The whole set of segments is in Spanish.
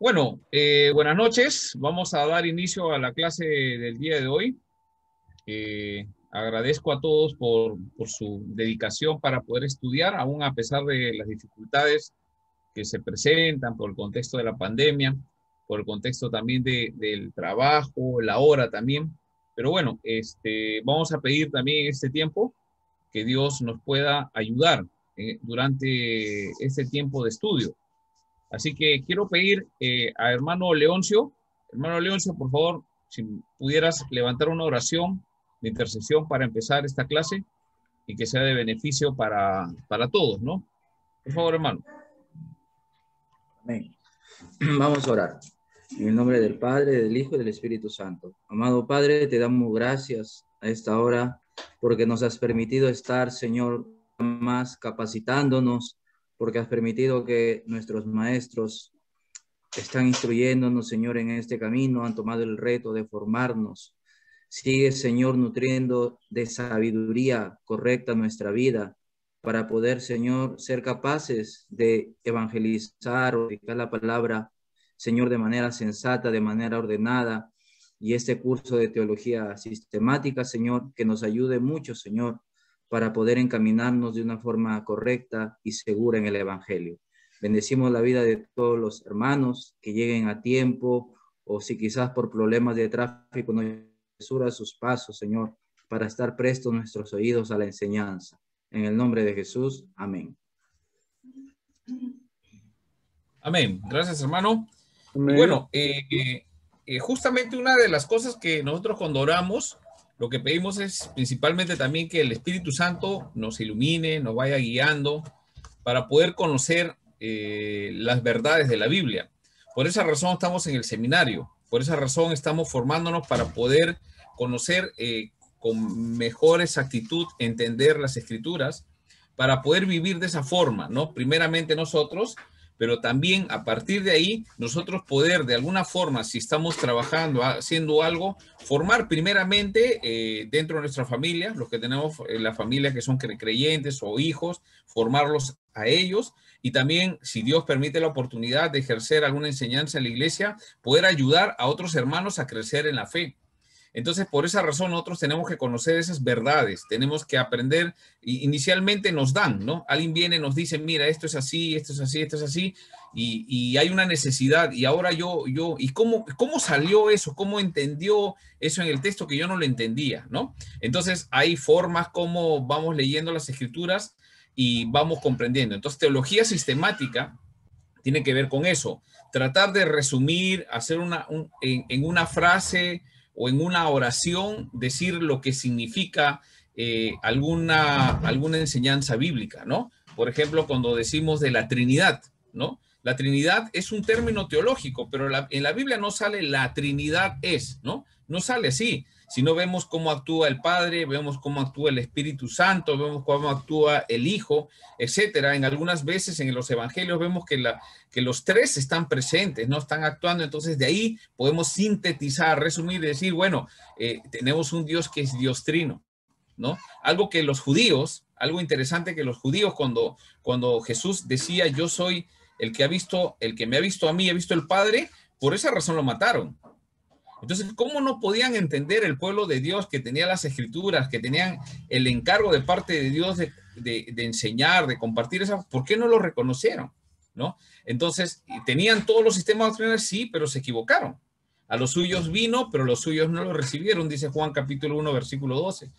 Buenas noches. Vamos a dar inicio a la clase del día de hoy. Agradezco a todos por su dedicación para poder estudiar, aún a pesar de las dificultades que se presentan por el contexto de la pandemia, por el contexto también del trabajo, la hora también. Pero bueno, vamos a pedir también en este tiempo que Dios nos pueda ayudar durante este tiempo de estudio. Así que quiero pedir a hermano Leoncio. Hermano Leoncio, por favor, si pudieras levantar una oración de intercesión para empezar esta clase y que sea de beneficio para todos, ¿no? Por favor, hermano. Amén. Vamos a orar. En el nombre del Padre, del Hijo y del Espíritu Santo. Amado Padre, te damos gracias a esta hora porque nos has permitido estar, Señor, más capacitándonos, porque has permitido que nuestros maestros están instruyéndonos, Señor, en este camino, han tomado el reto de formarnos. Sigue, Señor, nutriendo de sabiduría correcta nuestra vida para poder, Señor, ser capaces de evangelizar o predicar la palabra, Señor, de manera sensata, de manera ordenada. Y este curso de teología sistemática, Señor, que nos ayude mucho, Señor, para poder encaminarnos de una forma correcta y segura en el evangelio. Bendecimos la vida de todos los hermanos que lleguen a tiempo o si quizás por problemas de tráfico no apresura sus pasos, Señor, para estar prestos nuestros oídos a la enseñanza. En el nombre de Jesús, amén. Amén. Gracias, hermano. Amén. Y bueno, justamente una de las cosas que nosotros cuando oramos, lo que pedimos es principalmente también que el Espíritu Santo nos ilumine, nos vaya guiando para poder conocer las verdades de la Biblia. Por esa razón estamos en el seminario, por esa razón estamos formándonos para poder conocer con mejor exactitud, entender las Escrituras, para poder vivir de esa forma, ¿no? Primeramente nosotros, pero también a partir de ahí nosotros poder de alguna forma, si estamos trabajando, haciendo algo, formar primeramente dentro de nuestra familia, los que tenemos la familia que son creyentes o hijos, formarlos a ellos y también, si Dios permite la oportunidad de ejercer alguna enseñanza en la iglesia, poder ayudar a otros hermanos a crecer en la fe. Entonces, por esa razón, nosotros tenemos que conocer esas verdades, tenemos que aprender, inicialmente nos dan, ¿no? Alguien viene y nos dice, mira, esto es así, esto es así, esto es así, y hay una necesidad, y ahora ¿y cómo salió eso? ¿Cómo entendió eso en el texto que yo no lo entendía, ¿no? Entonces, hay formas como vamos leyendo las escrituras y vamos comprendiendo. Entonces, teología sistemática tiene que ver con eso, tratar de resumir, hacer en una frase o en una oración, decir lo que significa alguna enseñanza bíblica, ¿no? Por ejemplo, cuando decimos de la Trinidad, ¿no? La Trinidad es un término teológico, pero en la Biblia no sale la Trinidad es, ¿no? No sale así. Si no vemos cómo actúa el Padre, vemos cómo actúa el Espíritu Santo, vemos cómo actúa el Hijo, etcétera. En algunas veces en los evangelios vemos que los tres están presentes, no están actuando. Entonces de ahí podemos sintetizar, resumir y decir, bueno, tenemos un Dios que es Dios trino, ¿no? Algo que los judíos, algo interesante que los judíos cuando Jesús decía, yo soy el que me ha visto a mí, ha visto el Padre, por esa razón lo mataron. Entonces, ¿cómo no podían entender el pueblo de Dios que tenía las escrituras, que tenían el encargo de parte de Dios de enseñar, de compartir esa? ¿Por qué no lo reconocieron? ¿No? Entonces, tenían todos los sistemas doctrinales, sí, pero se equivocaron. A los suyos vino, pero los suyos no lo recibieron, dice Juan capítulo 1, versículo 12.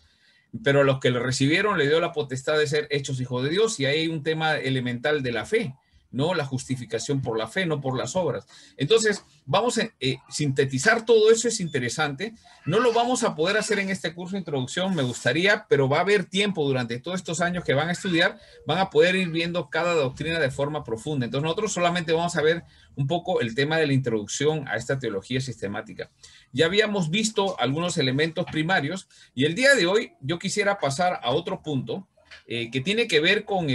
Pero a los que lo recibieron le dio la potestad de ser hechos hijos de Dios, y ahí hay un tema elemental de la fe, ¿no? La justificación por la fe, no por las obras. Entonces, vamos a sintetizar todo eso, es interesante. No lo vamos a poder hacer en este curso de introducción, me gustaría, pero va a haber tiempo durante todos estos años que van a estudiar, van a poder ir viendo cada doctrina de forma profunda. Entonces, nosotros solamente vamos a ver un poco el tema de la introducción a esta teología sistemática. Ya habíamos visto algunos elementos primarios y el día de hoy yo quisiera pasar a otro punto que tiene que ver con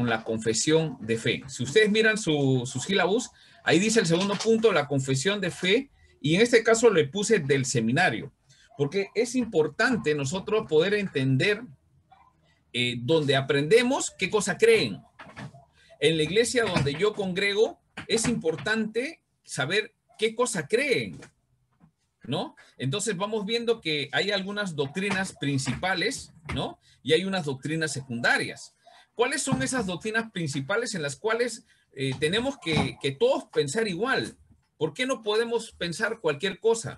la confesión de fe. Si ustedes miran sus sílabus, ahí dice el segundo punto, la confesión de fe, y en este caso le puse del seminario, porque es importante nosotros poder entender donde aprendemos qué cosa creen. En la iglesia donde yo congrego, es importante saber qué cosa creen, ¿no? Entonces vamos viendo que hay algunas doctrinas principales, ¿no? Y hay unas doctrinas secundarias. ¿Cuáles son esas doctrinas principales en las cuales tenemos que todos pensar igual? ¿Por qué no podemos pensar cualquier cosa?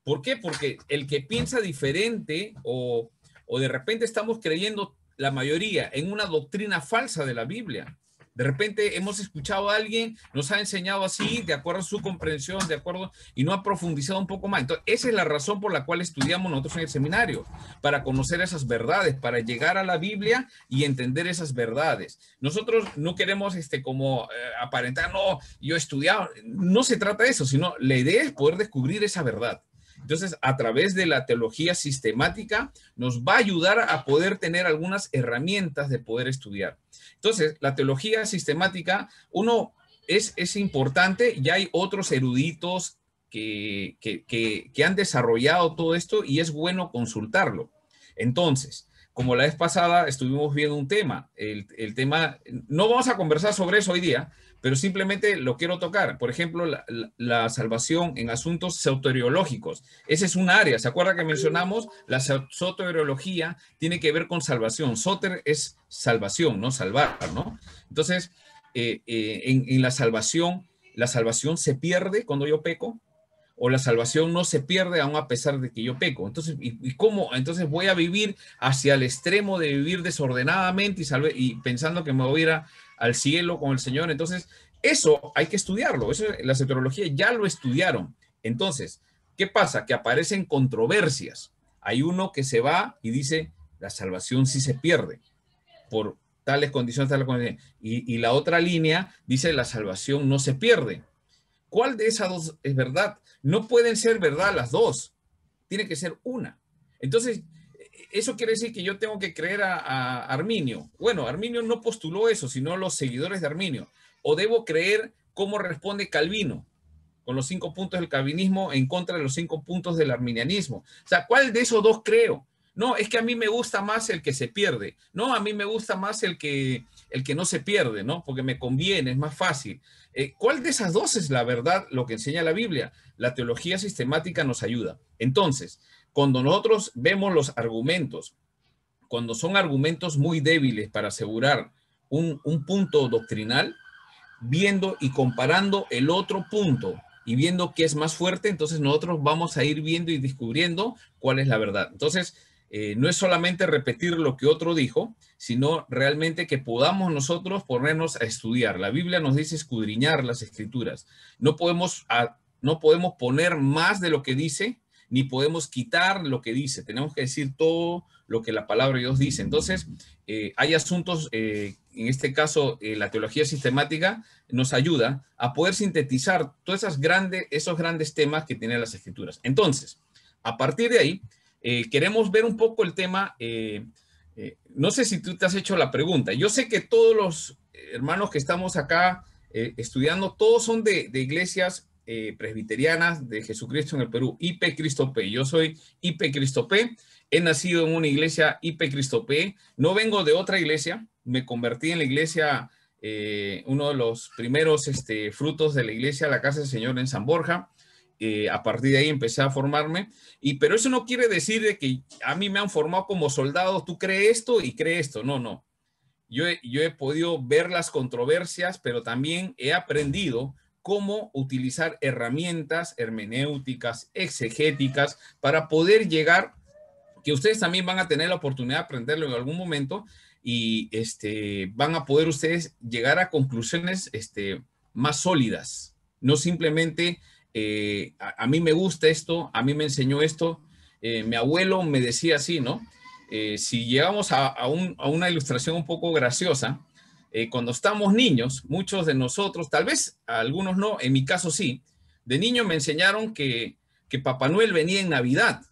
¿Por qué? Porque el que piensa diferente o de repente estamos creyendo la mayoría en una doctrina falsa de la Biblia. De repente hemos escuchado a alguien, nos ha enseñado así, de acuerdo a su comprensión, de acuerdo, y no ha profundizado un poco más. Entonces, esa es la razón por la cual estudiamos nosotros en el seminario, para conocer esas verdades, para llegar a la Biblia y entender esas verdades. Nosotros no queremos aparentar, no, yo he estudiado. No se trata de eso, sino la idea es poder descubrir esa verdad. Entonces, a través de la teología sistemática, nos va a ayudar a poder tener algunas herramientas de poder estudiar. Entonces, la teología sistemática, es importante, ya hay otros eruditos que han desarrollado todo esto y es bueno consultarlo. Entonces, como la vez pasada estuvimos viendo un tema, el tema, no vamos a conversar sobre eso hoy día, pero simplemente lo quiero tocar. Por ejemplo, la salvación en asuntos soteriológicos. Esa es un área. ¿Se acuerda que mencionamos? La soteriología tiene que ver con salvación. Soter es salvación, ¿no? Salvar, ¿no? Entonces, en la salvación se pierde cuando yo peco, o la salvación no se pierde aún a pesar de que yo peco. Entonces, ¿y cómo? Entonces voy a vivir hacia el extremo de vivir desordenadamente y pensando que me voy a ir al cielo con el Señor. Entonces, eso hay que estudiarlo. Eso la soteriología ya lo estudiaron. Entonces, ¿qué pasa? Que aparecen controversias. Hay uno que se va y dice, la salvación sí se pierde por tales condiciones, y la otra línea dice, la salvación no se pierde. ¿Cuál de esas dos es verdad? No pueden ser verdad las dos. Tiene que ser una. Entonces, eso quiere decir que yo tengo que creer a Arminio. Bueno, Arminio no postuló eso, sino los seguidores de Arminio. O debo creer cómo responde Calvino, con los 5 puntos del calvinismo en contra de los 5 puntos del arminianismo. O sea, ¿cuál de esos dos creo? No, es que a mí me gusta más el que se pierde. No, a mí me gusta más el que no se pierde, ¿no? Porque me conviene, es más fácil. ¿Cuál de esas dos es la verdad, lo que enseña la Biblia? La teología sistemática nos ayuda. Entonces, cuando nosotros vemos los argumentos, cuando son argumentos muy débiles para asegurar un punto doctrinal, viendo y comparando el otro punto y viendo qué es más fuerte, entonces nosotros vamos a ir viendo y descubriendo cuál es la verdad. Entonces, no es solamente repetir lo que otro dijo, sino realmente que podamos nosotros ponernos a estudiar. La Biblia nos dice escudriñar las escrituras. No podemos poner más de lo que dice, ni podemos quitar lo que dice. Tenemos que decir todo lo que la palabra de Dios dice. Entonces, hay asuntos, en este caso, la teología sistemática nos ayuda a poder sintetizar todos esos grandes temas que tienen las escrituras. Entonces, a partir de ahí, queremos ver un poco el tema. No sé si tú te has hecho la pregunta. Yo sé que todos los hermanos que estamos acá estudiando, todos son de iglesias presbiterianas de Jesucristo en el Perú, IP Cristo P. Yo soy IP Cristo P. He nacido en una iglesia IP Cristo P. No vengo de otra iglesia. Me convertí en la iglesia, uno de los primeros frutos de la iglesia, la Casa del Señor en San Borja. A partir de ahí empecé a formarme, pero eso no quiere decir de que a mí me han formado como soldado, tú crees esto y crees esto, no. Yo he podido ver las controversias, pero también he aprendido cómo utilizar herramientas hermenéuticas, exegéticas, para poder llegar, que ustedes también van a tener la oportunidad de aprenderlo en algún momento, y van a poder ustedes llegar a conclusiones más sólidas, no simplemente a mí me gusta esto, a mí me enseñó esto, mi abuelo me decía así, ¿no? Si llegamos a una ilustración un poco graciosa, cuando estamos niños, muchos de nosotros, tal vez algunos no, en mi caso sí, de niño me enseñaron que Papá Noel venía en Navidad,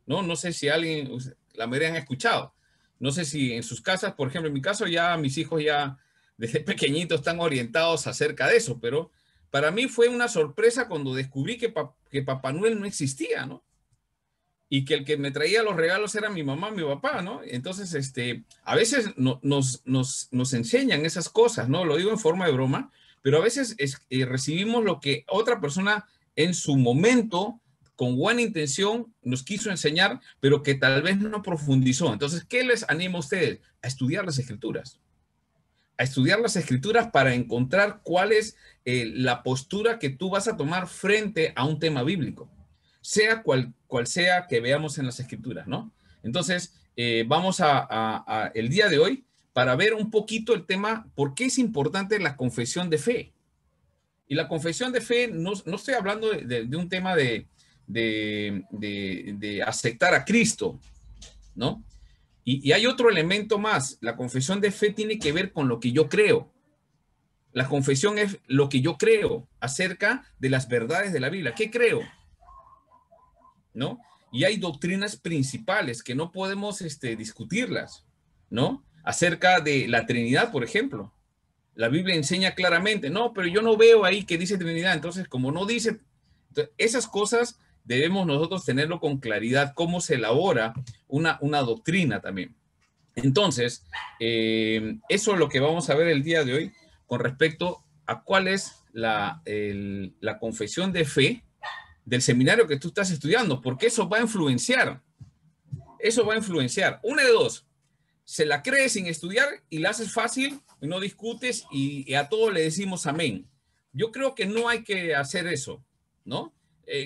¿no? No sé si la mayoría han escuchado. No sé si en sus casas, por ejemplo, en mi caso ya mis hijos ya desde pequeñitos están orientados acerca de eso, pero para mí fue una sorpresa cuando descubrí que Papá Noel no existía, ¿no? Y que el que me traía los regalos era mi mamá, mi papá, ¿no? Entonces, a veces nos enseñan esas cosas, ¿no? Lo digo en forma de broma, pero a veces recibimos lo que otra persona en su momento, con buena intención, nos quiso enseñar, pero que tal vez no profundizó. Entonces, ¿qué les anima a ustedes? A estudiar las Escrituras. A estudiar las Escrituras para encontrar cuál es la postura que tú vas a tomar frente a un tema bíblico, sea cual sea que veamos en las Escrituras, ¿no? Entonces, vamos el día de hoy para ver un poquito el tema, por qué es importante la confesión de fe. Y la confesión de fe, no estoy hablando de un tema de aceptar a Cristo, ¿no? Y hay otro elemento más. La confesión de fe tiene que ver con lo que yo creo. La confesión es lo que yo creo acerca de las verdades de la Biblia. ¿Qué creo? ¿No? Y hay doctrinas principales que no podemos discutirlas, ¿no? Acerca de la Trinidad, por ejemplo. La Biblia enseña claramente, no, pero yo no veo ahí que dice Trinidad. Entonces, como no dice, esas cosas debemos nosotros tenerlo con claridad, cómo se elabora una doctrina también. Entonces, eso es lo que vamos a ver el día de hoy con respecto a cuál es la confesión de fe del seminario que tú estás estudiando, porque eso va a influenciar. Eso va a influenciar. Una de dos. Se la crees sin estudiar y la haces fácil, y no discutes y a todo le decimos amén. Yo creo que no hay que hacer eso, ¿no?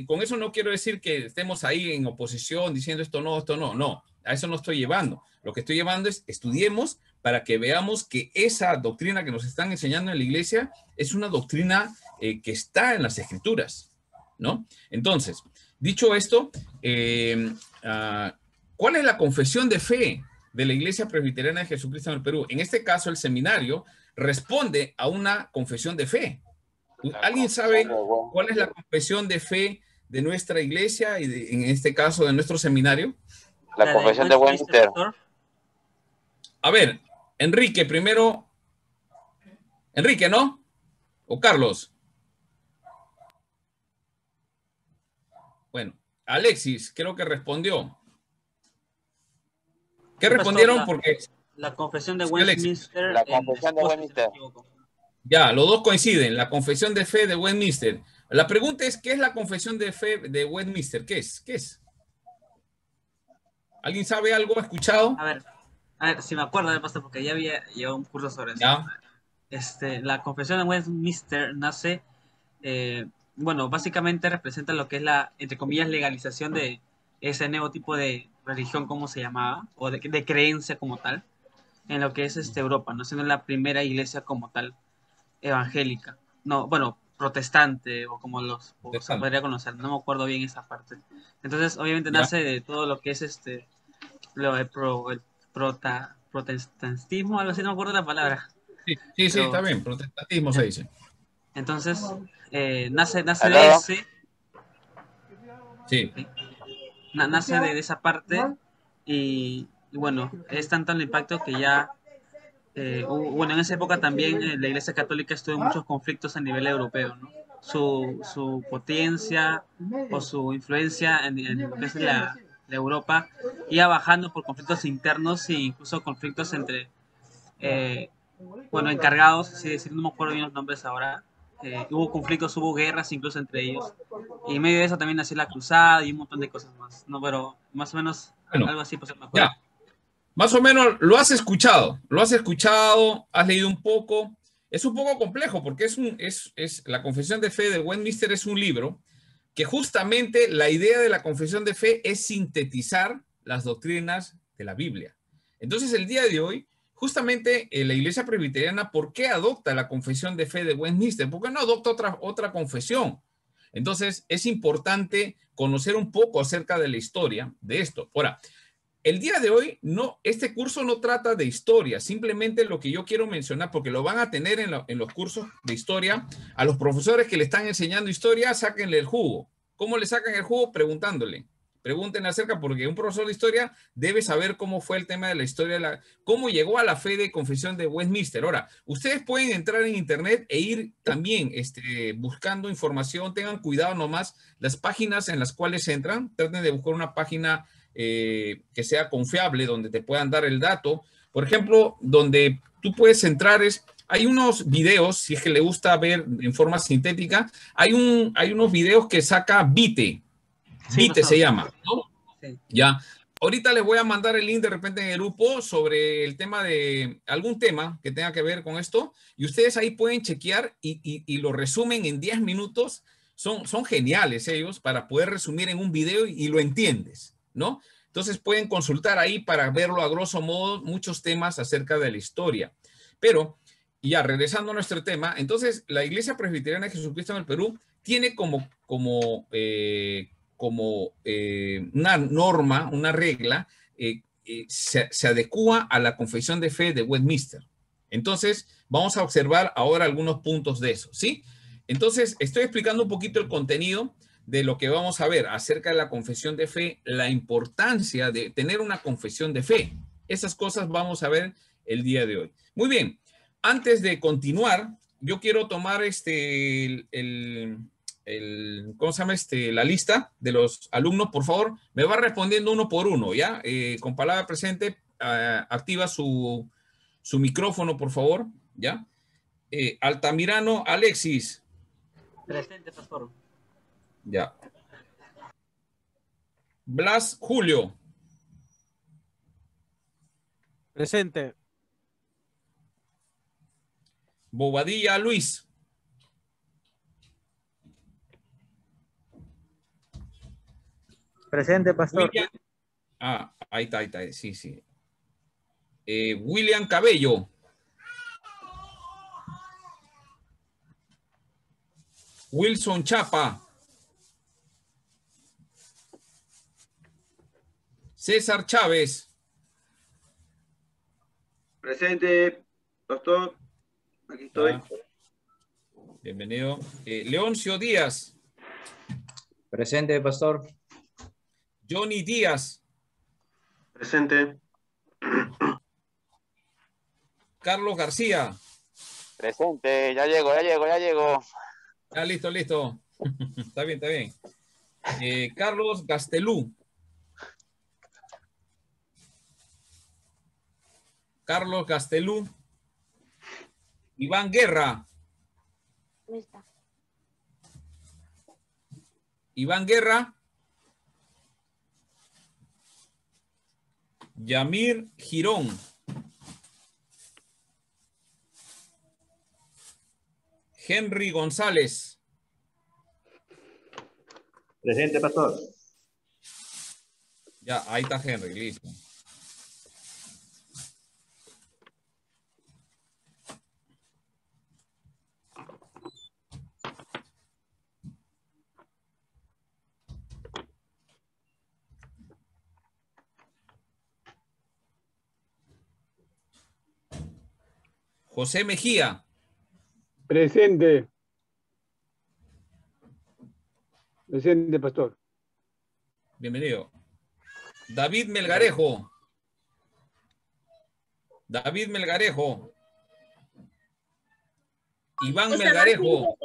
Con eso no quiero decir que estemos ahí en oposición diciendo esto no, no. A eso no estoy llevando. Lo que estoy llevando es estudiemos para que veamos que esa doctrina que nos están enseñando en la iglesia es una doctrina que está en las Escrituras, ¿no? Entonces, dicho esto, ¿cuál es la confesión de fe de la Iglesia Presbiteriana de Jesucristo en el Perú? En este caso, el seminario responde a una confesión de fe. ¿Alguien sabe cuál es la confesión de fe de nuestra iglesia y en este caso de nuestro seminario? La confesión de Westminster. A ver, Enrique, primero. Enrique, ¿no? ¿O Carlos? Bueno, Alexis, creo que respondió. ¿Qué respondieron? Porque la confesión de Westminster. La confesión de Westminster. Ya, los dos coinciden. La confesión de fe de Westminster. La pregunta es, ¿qué es la confesión de fe de Westminster? ¿Qué es? ¿Qué es? ¿Alguien sabe algo? ¿Ha escuchado? A ver, si me acuerdo de pastor, porque ya había llevado un curso sobre eso. Ya. La confesión de Westminster nace, bueno, básicamente representa lo que es la, entre comillas, legalización de ese nuevo tipo de religión, como se llamaba, o de creencia como tal, en lo que es Europa, ¿no? Siendo la primera iglesia como tal evangélica, no, bueno, protestante, o como se podría conocer, no me acuerdo bien esa parte. Entonces, obviamente nace de todo lo que es el protestantismo, algo así, no me acuerdo la palabra. Sí, está bien, protestantismo se dice. Entonces, nace de ese. Sí. Nace de esa parte y bueno, es tanto el impacto que ya, bueno, en esa época también la Iglesia Católica estuvo en muchos conflictos a nivel europeo, ¿no? Su potencia o su influencia en lo que es la Europa iba bajando por conflictos internos e incluso conflictos entre, bueno, encargados, así decir, no me acuerdo bien los nombres ahora. Hubo conflictos, hubo guerras incluso entre ellos. Y en medio de eso también nació la cruzada y un montón de cosas más. No, pero más o menos algo así, pues me acuerdo. Ya. Más o menos lo has escuchado, has leído un poco. Es un poco complejo porque es la confesión de fe de Westminster es un libro que justamente la idea de la confesión de fe es sintetizar las doctrinas de la Biblia. Entonces, el día de hoy, justamente la Iglesia Presbiteriana, ¿por qué adopta la confesión de fe de Westminster? ¿Por qué no adopta otra confesión? Entonces, es importante conocer un poco acerca de la historia de esto. Ahora, el día de hoy, este curso no trata de historia, simplemente lo que yo quiero mencionar, porque lo van a tener en los cursos de historia, a los profesores que le están enseñando historia, sáquenle el jugo. ¿Cómo le sacan el jugo? Preguntándole. Pregunten acerca, porque un profesor de historia debe saber cómo fue el tema de la historia, cómo llegó a la fe de confesión de Westminster. Ahora, ustedes pueden entrar en internet e ir también buscando información. Tengan cuidado nomás las páginas en las cuales entran. Traten de buscar una página que sea confiable, donde te puedan dar el dato. Por ejemplo, donde tú puedes entrar es hay unos videos, si es que le gusta ver en forma sintética, hay unos videos que saca Vite. Sí, Vite se pastor. llama, ¿no? Sí. Ya. Ahorita les voy a mandar el link de repente en el grupo sobre el tema de algún tema que tenga que ver con esto. Y ustedes ahí pueden chequear y lo resumen en 10 minutos. Son geniales ellos para poder resumir en un video y lo entiendes, ¿no? Entonces pueden consultar ahí para verlo a grosso modo muchos temas acerca de la historia. Pero ya regresando a nuestro tema, entonces la Iglesia Presbiteriana de Jesucristo en el Perú tiene como una norma, una regla, se adecua a la Confesión de Fe de Westminster. Entonces, vamos a observar ahora algunos puntos de eso, ¿sí? Entonces, estoy explicando un poquito el contenido de lo que vamos a ver acerca de la confesión de fe, la importancia de tener una confesión de fe. Esas cosas vamos a ver el día de hoy. Muy bien, antes de continuar, yo quiero tomar ¿cómo se llama? La lista de los alumnos, por favor, me va respondiendo uno por uno, ¿ya? Con palabra presente, activa su micrófono, por favor, ¿ya? Altamirano Alexis. Presente, pastor. Ya. Blas Julio. Presente. Bobadilla Luis. Presente, pastor. William. Ahí está, sí, sí. William Cabello. Wilson Chapa. César Chávez. Presente, pastor. Aquí estoy. Bienvenido. Leoncio Díaz. Presente, pastor. Johnny Díaz. Presente. Carlos García. Presente, ya llego. Ah, listo. Está bien. Carlos Gastelú. Carlos Gastelú. Iván Guerra. Iván Guerra. Yamir Girón. Henry González. Presente, pastor. Ya, ahí está Henry, listo. José Mejía. Presente. Presente, pastor. Bienvenido. David Melgarejo. David Melgarejo. Iván Melgarejo.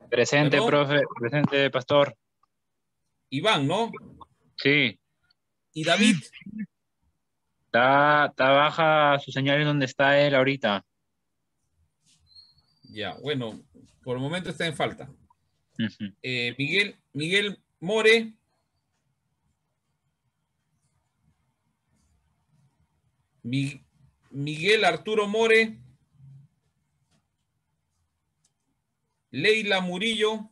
Presente, ¿Perdón? profe. Presente, pastor. Iván, ¿no? Sí. ¿Y David? Está baja su señal en donde está él ahorita. Ya, bueno, por el momento está en falta. Ujú. Miguel More. Miguel Arturo More. Leila Murillo.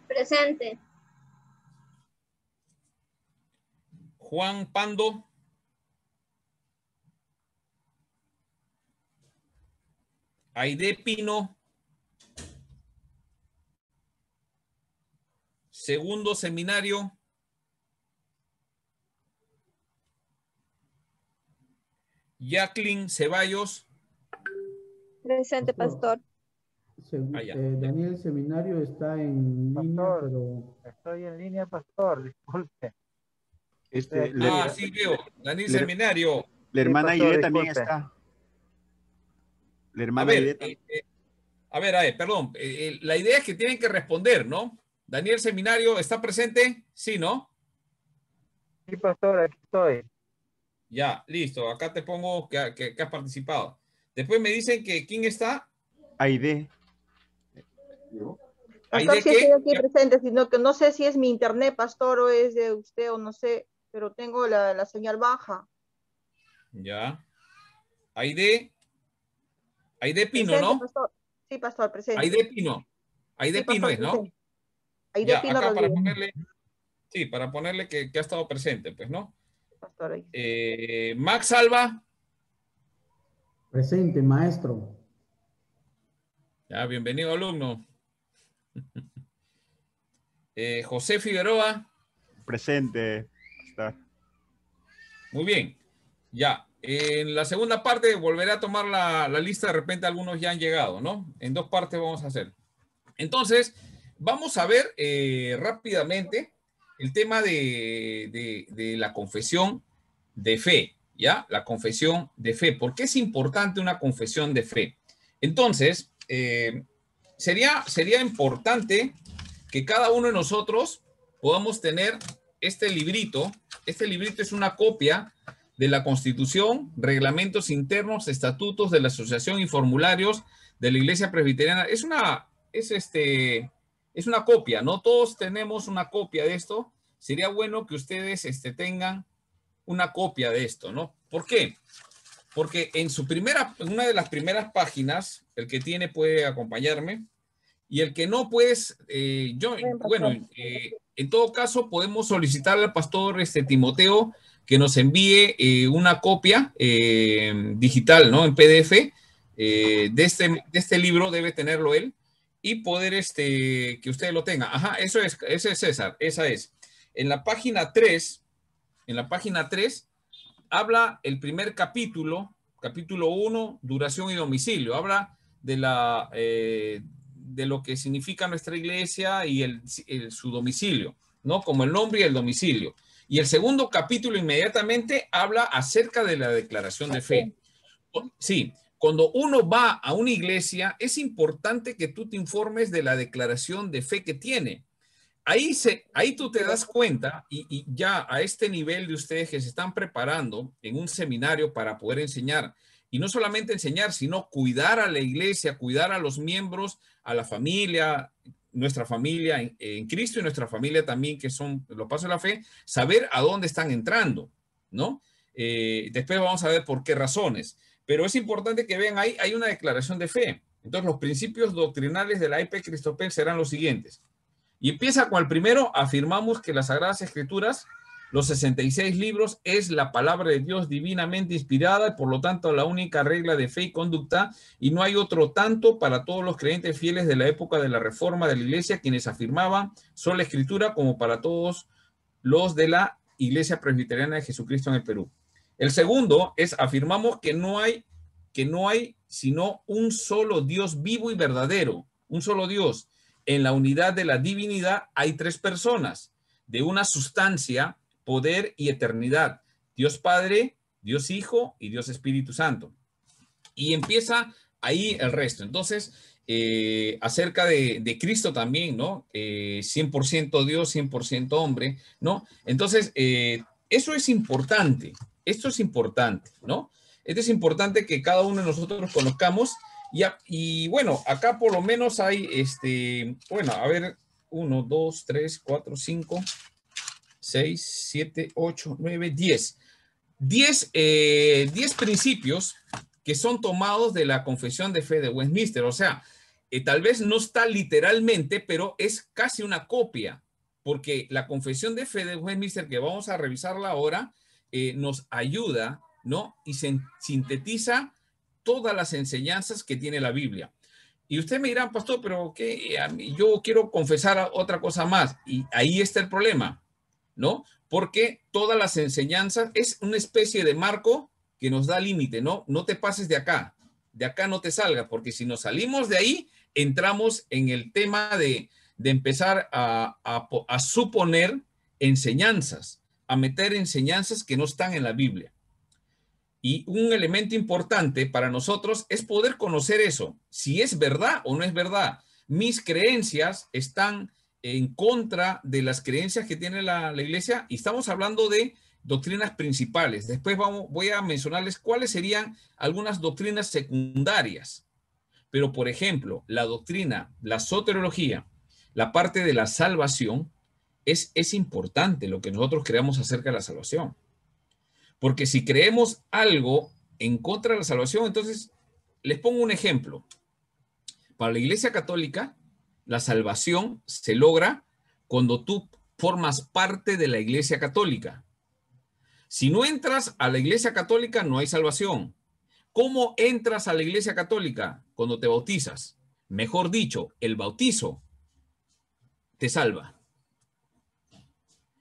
Presente. Juan Pando. Aide Pino. Segundo seminario. Jacqueline Ceballos. Presente, pastor. Daniel Seminario está en línea, pero... Estoy en línea, pastor, disculpe. Sí, veo. Daniel Seminario. La hermana pastor, Irene también disculpe. está. La hermana Irene. A ver, perdón. La idea es que tienen que responder, ¿no? Daniel Seminario, ¿está presente? Sí, ¿no? Sí, pastor, aquí estoy. Ya, listo. Acá te pongo que has participado. Después me dicen que ¿quién está? Aide. Pastor, sí estoy aquí presente, sino que no sé si es mi internet, pastor, o es de usted, o no sé, pero tengo la señal baja. Ya. Aide Pino, Presente, ¿no? pastor. Sí, pastor, presente. Aide Pino. Aide Sí, Pino pastor, es, ¿no? presente. Aide Ya, Pino acá para Rodríguez. ponerle, sí, para ponerle que ha estado presente, pues, ¿no? Pastor, ahí. Max Alba. Presente, maestro. Ya, bienvenido, alumno. José Figueroa. Presente. Está. Muy bien. Ya. En la segunda parte volveré a tomar la lista. De repente algunos ya han llegado, ¿no? En 2 partes vamos a hacer. Entonces, vamos a ver rápidamente el tema de la confesión de fe, ¿ya? La confesión de fe. ¿Por qué es importante una confesión de fe? Entonces, sería importante que cada uno de nosotros podamos tener este librito. Este librito es una copia de la Constitución, reglamentos internos, estatutos de la asociación y formularios de la Iglesia Presbiteriana. Es una copia, ¿no? Todos tenemos una copia de esto. Sería bueno que ustedes tengan una copia de esto, ¿no? ¿Por qué? Porque en una de las primeras páginas, el que tiene puede acompañarme, y el que no, pues, en todo caso, podemos solicitarle al pastor Timoteo que nos envíe una copia digital, ¿no? En PDF de este libro, debe tenerlo él, y poder que ustedes lo tengan. Ajá, ese es César, esa es. En la página 3, habla el primer capítulo 1, duración y domicilio. Habla de lo que significa nuestra iglesia y su domicilio, ¿no? Como el nombre y el domicilio. Y el segundo capítulo inmediatamente habla acerca de la declaración de fe. Sí, cuando uno va a una iglesia, es importante que tú te informes de la declaración de fe que tiene. Ahí tú te das cuenta, y ya a este nivel de ustedes que se están preparando en un seminario para poder enseñar, y no solamente enseñar, sino cuidar a la iglesia, cuidar a los miembros, a la familia, nuestra familia en Cristo y nuestra familia también, que son los pasos de la fe, saber a dónde están entrando, ¿no? Después vamos a ver por qué razones, pero es importante que vean ahí, hay una declaración de fe. Entonces, los principios doctrinales de la IP Cristopel serán los siguientes. Y empieza con el primero: afirmamos que las Sagradas Escrituras, los 66 libros, es la palabra de Dios divinamente inspirada y por lo tanto la única regla de fe y conducta, y no hay otro tanto para todos los creyentes fieles de la época de la Reforma de la Iglesia, quienes afirmaban sola Escritura, como para todos los de la Iglesia Presbiteriana de Jesucristo en el Perú. El segundo es: afirmamos que no hay sino un solo Dios vivo y verdadero, un solo Dios. En la unidad de la divinidad hay 3 personas, de una sustancia, poder y eternidad: Dios Padre, Dios Hijo y Dios Espíritu Santo. Y empieza ahí el resto. Entonces, acerca de Cristo también, ¿no? 100% Dios, 100% hombre, ¿no? Entonces, eso es importante. Esto es importante, ¿no? Esto es importante que cada uno de nosotros conozcamos. Y bueno, acá por lo menos hay, bueno, a ver, 1, 2, 3, 4, 5, 6, 7, 8, 9, 10. 10 principios que son tomados de la Confesión de Fe de Westminster. O sea, tal vez no está literalmente, pero es casi una copia, porque la Confesión de Fe de Westminster, que vamos a revisarla ahora, nos ayuda, ¿no? Y sintetiza todas las enseñanzas que tiene la Biblia. Y usted me dirá: pastor, pero ¿qué? Yo quiero confesar otra cosa más. Y ahí está el problema, ¿no? Porque todas las enseñanzas es una especie de marco que nos da límite, ¿no? No te pases de acá no te salgas, porque si nos salimos de ahí, entramos en el tema de empezar a suponer enseñanzas, a meter enseñanzas que no están en la Biblia. Y un elemento importante para nosotros es poder conocer eso, si es verdad o no es verdad. Mis creencias están en contra de las creencias que tiene la iglesia, y estamos hablando de doctrinas principales. Después voy a mencionarles cuáles serían algunas doctrinas secundarias. Pero, por ejemplo, la doctrina, la soteriología, la parte de la salvación, es importante lo que nosotros creamos acerca de la salvación. Porque si creemos algo en contra de la salvación, entonces, les pongo un ejemplo. Para la Iglesia Católica, la salvación se logra cuando tú formas parte de la Iglesia Católica. Si no entras a la Iglesia Católica, no hay salvación. ¿Cómo entras a la Iglesia Católica? Cuando te bautizas. Mejor dicho, el bautizo te salva.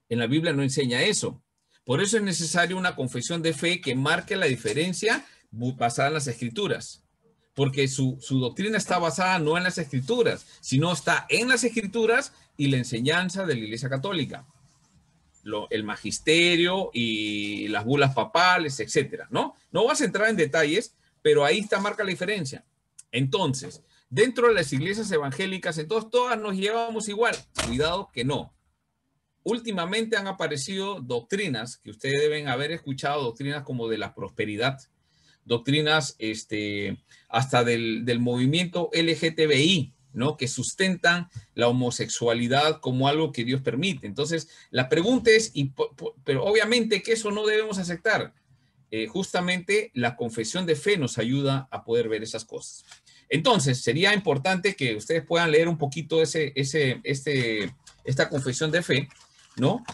En la Biblia no enseña eso. Por eso es necesaria una confesión de fe que marque la diferencia basada en las Escrituras. Porque su doctrina está basada no en las Escrituras, sino está en las Escrituras y la enseñanza de la Iglesia Católica. El magisterio y las bulas papales, etcétera, ¿no? No vas a entrar en detalles, pero ahí marca la diferencia. Entonces, dentro de las iglesias evangélicas, entonces todas nos llevamos igual. Cuidado que no. Últimamente han aparecido doctrinas que ustedes deben haber escuchado, doctrinas como de la prosperidad, doctrinas hasta del movimiento LGTBI, ¿no? Que sustentan la homosexualidad como algo que Dios permite. Entonces, la pregunta es, pero obviamente que eso no debemos aceptar. Justamente la confesión de fe nos ayuda a poder ver esas cosas. Entonces, sería importante que ustedes puedan leer un poquito esta confesión de fe, ¿no?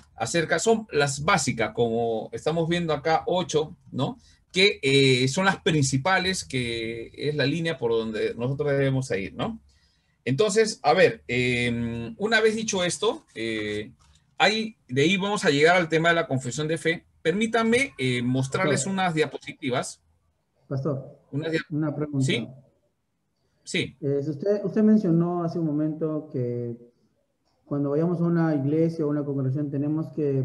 Son las básicas, como estamos viendo acá, 8, ¿no? Que son las principales, que es la línea por donde nosotros debemos ir, ¿no? Entonces, a ver, una vez dicho esto, de ahí vamos a llegar al tema de la confesión de fe. Permítanme mostrarles unas diapositivas. Pastor, una pregunta. ¿Sí? Sí. Usted mencionó hace un momento que cuando vayamos a una iglesia o una congregación tenemos que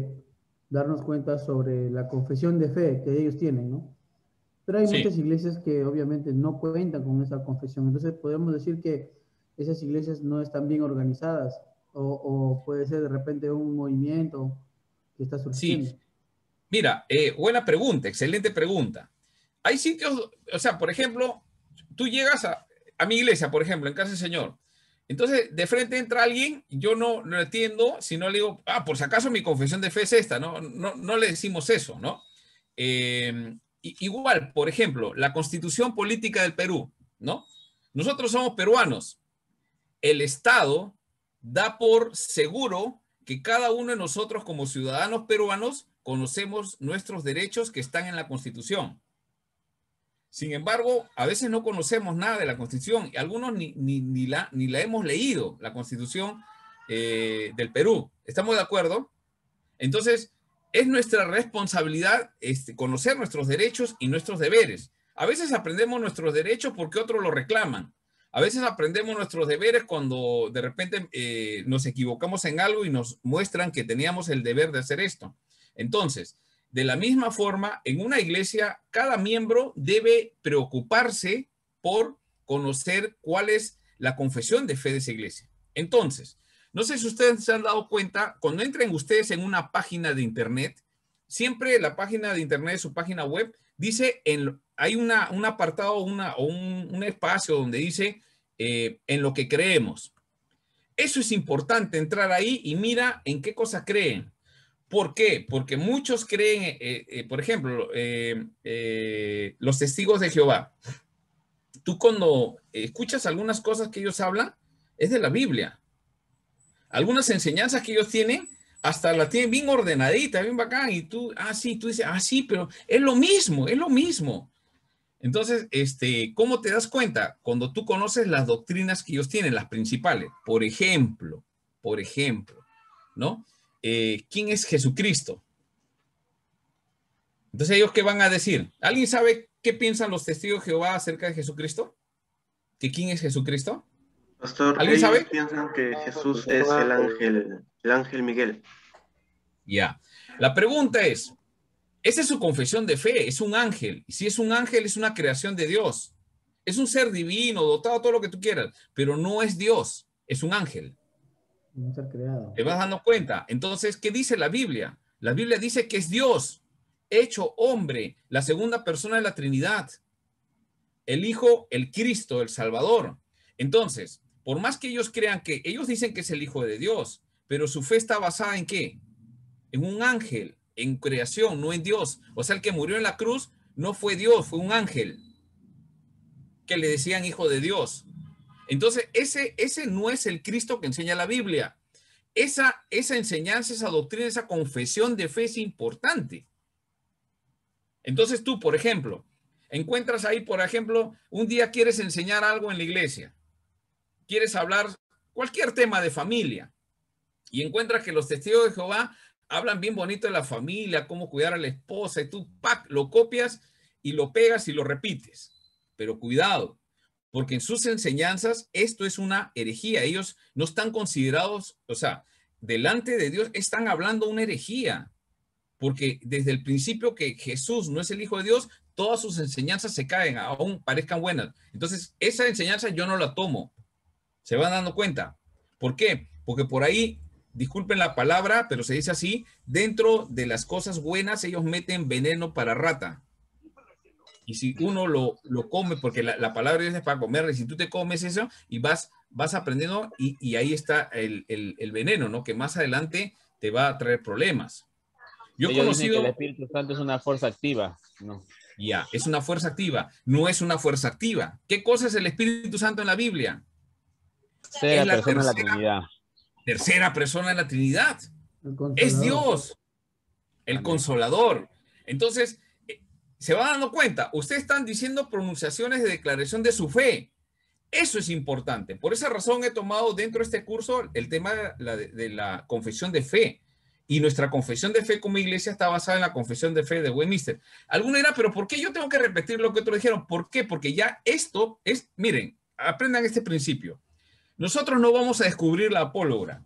darnos cuenta sobre la confesión de fe que ellos tienen, ¿no? Pero hay muchas iglesias que obviamente no cuentan con esa confesión. Entonces, podemos decir que esas iglesias no están bien organizadas o puede ser de repente un movimiento que está surgiendo. Sí. Mira, buena pregunta, excelente pregunta. Hay sitios, o sea, por ejemplo, tú llegas a mi iglesia, por ejemplo, en Casa del Señor. Entonces, de frente entra alguien, yo no entiendo, si no le digo, por si acaso mi confesión de fe es esta, no le decimos eso, ¿no? Igual, por ejemplo, la Constitución Política del Perú, ¿no? Nosotros somos peruanos. El Estado da por seguro que cada uno de nosotros como ciudadanos peruanos conocemos nuestros derechos que están en la Constitución. Sin embargo, a veces no conocemos nada de la Constitución. Algunos ni la hemos leído, la Constitución del Perú. ¿Estamos de acuerdo? Entonces, es nuestra responsabilidad conocer nuestros derechos y nuestros deberes. A veces aprendemos nuestros derechos porque otros lo reclaman. A veces aprendemos nuestros deberes cuando de repente nos equivocamos en algo y nos muestran que teníamos el deber de hacer esto. Entonces, de la misma forma, en una iglesia, cada miembro debe preocuparse por conocer cuál es la confesión de fe de esa iglesia. Entonces, no sé si ustedes se han dado cuenta, cuando entren ustedes en una página de internet, siempre la página de internet, su página web, dice, hay un apartado o un espacio donde dice en lo que creemos. Eso es importante, entrar ahí y mira en qué cosa creen. ¿Por qué? Porque muchos creen, por ejemplo, los testigos de Jehová. Tú cuando escuchas algunas cosas que ellos hablan, es de la Biblia. Algunas enseñanzas que ellos tienen, hasta la tienen bien ordenadita, bien bacán, y tú dices, sí, pero es lo mismo, es lo mismo. Entonces, ¿cómo te das cuenta? Cuando tú conoces las doctrinas que ellos tienen, las principales. Por ejemplo, ¿no? ¿Quién es Jesucristo? Entonces, ¿ellos qué van a decir? ¿Alguien sabe qué piensan los testigos de Jehová acerca de Jesucristo? ¿Que quién es Jesucristo? Pastor, ¿alguien sabe? Piensan que Jesús es el ángel Miguel. Ya. La pregunta es, esa es su confesión de fe, es un ángel. Y si es un ángel, es una creación de Dios. Es un ser divino, dotado, todo lo que tú quieras, pero no es Dios, es un ángel. Un ser creado. ¿Te vas dando cuenta? Entonces, ¿qué dice la Biblia? La Biblia dice que es Dios, hecho hombre, la segunda persona de la Trinidad. El Hijo, el Cristo, el Salvador. Entonces, por más que ellos crean que, ellos dicen que es el Hijo de Dios, pero su fe está basada ¿en qué? En un ángel, en creación, no en Dios. O sea, el que murió en la cruz no fue Dios, fue un ángel que le decían Hijo de Dios. Entonces, ese no es el Cristo que enseña la Biblia. Esa enseñanza, esa doctrina, esa confesión de fe es importante. Entonces tú, por ejemplo, encuentras ahí, por ejemplo, un día quieres enseñar algo en la iglesia, quieres hablar cualquier tema de familia y encuentras que los testigos de Jehová hablan bien bonito de la familia, cómo cuidar a la esposa, y tú lo copias y lo pegas y lo repites. Pero cuidado, porque en sus enseñanzas esto es una herejía. Ellos no están considerados, o sea, delante de Dios están hablando una herejía, porque desde el principio que Jesús no es el Hijo de Dios, todas sus enseñanzas se caen, aún parezcan buenas. Entonces, esa enseñanza yo no la tomo. ¿Se van dando cuenta? ¿Por qué? Porque por ahí, disculpen la palabra, pero se dice así, dentro de las cosas buenas ellos meten veneno para rata. Y si uno lo come, porque la palabra de Dios es para comer, y si tú te comes eso y vas aprendiendo, y ahí está el veneno, ¿no? Que más adelante te va a traer problemas. Yo he conocido que el Espíritu Santo es una fuerza activa, ¿no? Ya, es una fuerza activa, no es una fuerza activa. ¿Qué cosa es el Espíritu Santo en la Biblia? Es la persona de la Trinidad. Tercera persona de la Trinidad. Es Dios, el Consolador. Entonces, se va dando cuenta, ustedes están diciendo pronunciaciones de declaración de su fe. Eso es importante. Por esa razón he tomado dentro de este curso el tema de la confesión de fe. Y nuestra confesión de fe como iglesia está basada en la confesión de fe de Westminster. Alguno dirá, pero ¿por qué yo tengo que repetir lo que otros dijeron? ¿Por qué? Porque ya esto es, miren, aprendan este principio. Nosotros no vamos a descubrir la pólvora.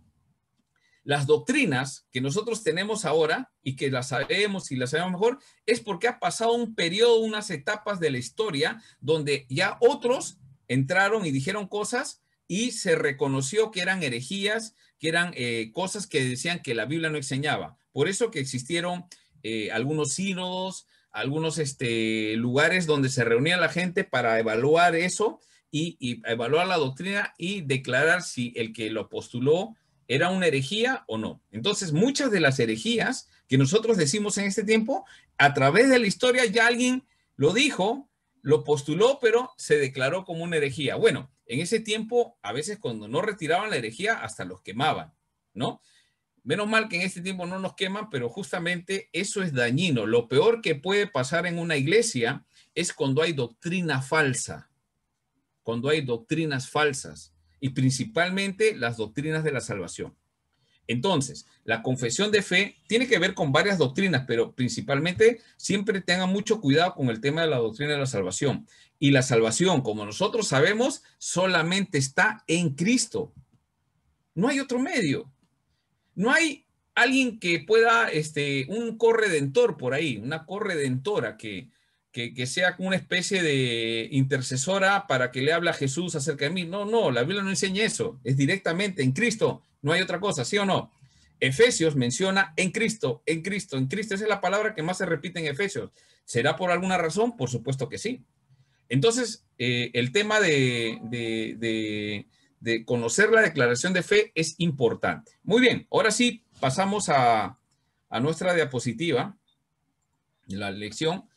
Las doctrinas que nosotros tenemos ahora y que las sabemos y las sabemos mejor es porque ha pasado un periodo, unas etapas de la historia donde ya otros entraron y dijeron cosas y se reconoció que eran herejías, que eran cosas que decían que la Biblia no enseñaba. Por eso que existieron algunos sínodos, algunos lugares donde se reunía la gente para evaluar eso y evaluar la doctrina y declarar si el que lo postuló era una herejía o no. Entonces, muchas de las herejías que nosotros decimos en este tiempo, a través de la historia ya alguien lo dijo, lo postuló, pero se declaró como una herejía. Bueno, en ese tiempo, a veces cuando no retiraban la herejía, hasta los quemaban, ¿no? Menos mal que en este tiempo no nos queman, pero justamente eso es dañino. Lo peor que puede pasar en una iglesia es cuando hay doctrina falsa, cuando hay doctrinas falsas y principalmente las doctrinas de la salvación. Entonces, la confesión de fe tiene que ver con varias doctrinas, pero principalmente siempre tengan mucho cuidado con el tema de la doctrina de la salvación. Y la salvación, como nosotros sabemos, solamente está en Cristo. No hay otro medio. No hay alguien que pueda, un corredentor por ahí, una corredentora que sea una especie de intercesora para que le hable a Jesús acerca de mí. No, la Biblia no enseña eso. Es directamente en Cristo. No hay otra cosa, ¿sí o no? Efesios menciona en Cristo, en Cristo, en Cristo. Esa es la palabra que más se repite en Efesios. ¿Será por alguna razón? Por supuesto que sí. Entonces, el tema de conocer la declaración de fe es importante. Muy bien, ahora sí pasamos a nuestra diapositiva, la lección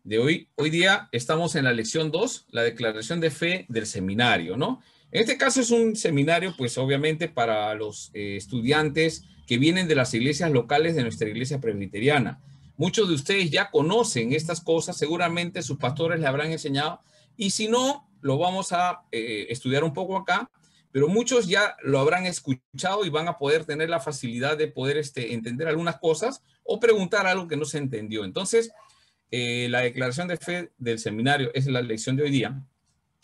de hoy. Hoy día estamos en la lección 2, la declaración de fe del seminario, ¿no? En este caso es un seminario, pues obviamente para los estudiantes que vienen de las iglesias locales de nuestra iglesia presbiteriana. Muchos de ustedes ya conocen estas cosas, seguramente sus pastores les habrán enseñado, y si no, lo vamos a estudiar un poco acá, pero muchos ya lo habrán escuchado y van a poder tener la facilidad de poder entender algunas cosas o preguntar algo que no se entendió. Entonces, la declaración de fe del seminario es la lección de hoy día.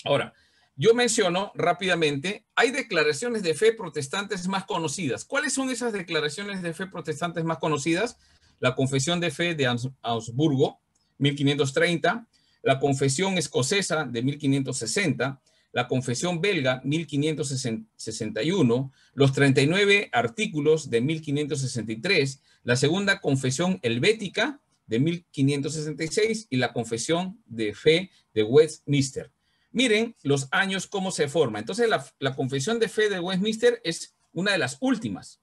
Ahora, yo menciono rápidamente, hay declaraciones de fe protestantes más conocidas. ¿Cuáles son esas declaraciones de fe protestantes más conocidas? La Confesión de Fe de Augsburgo, 1530, la Confesión Escocesa de 1560, la Confesión belga, 1561, los 39 artículos de 1563, la Segunda Confesión helvética de 1566 y la Confesión de Fe de Westminster. Miren los años cómo se forma. Entonces, la Confesión de Fe de Westminster es una de las últimas,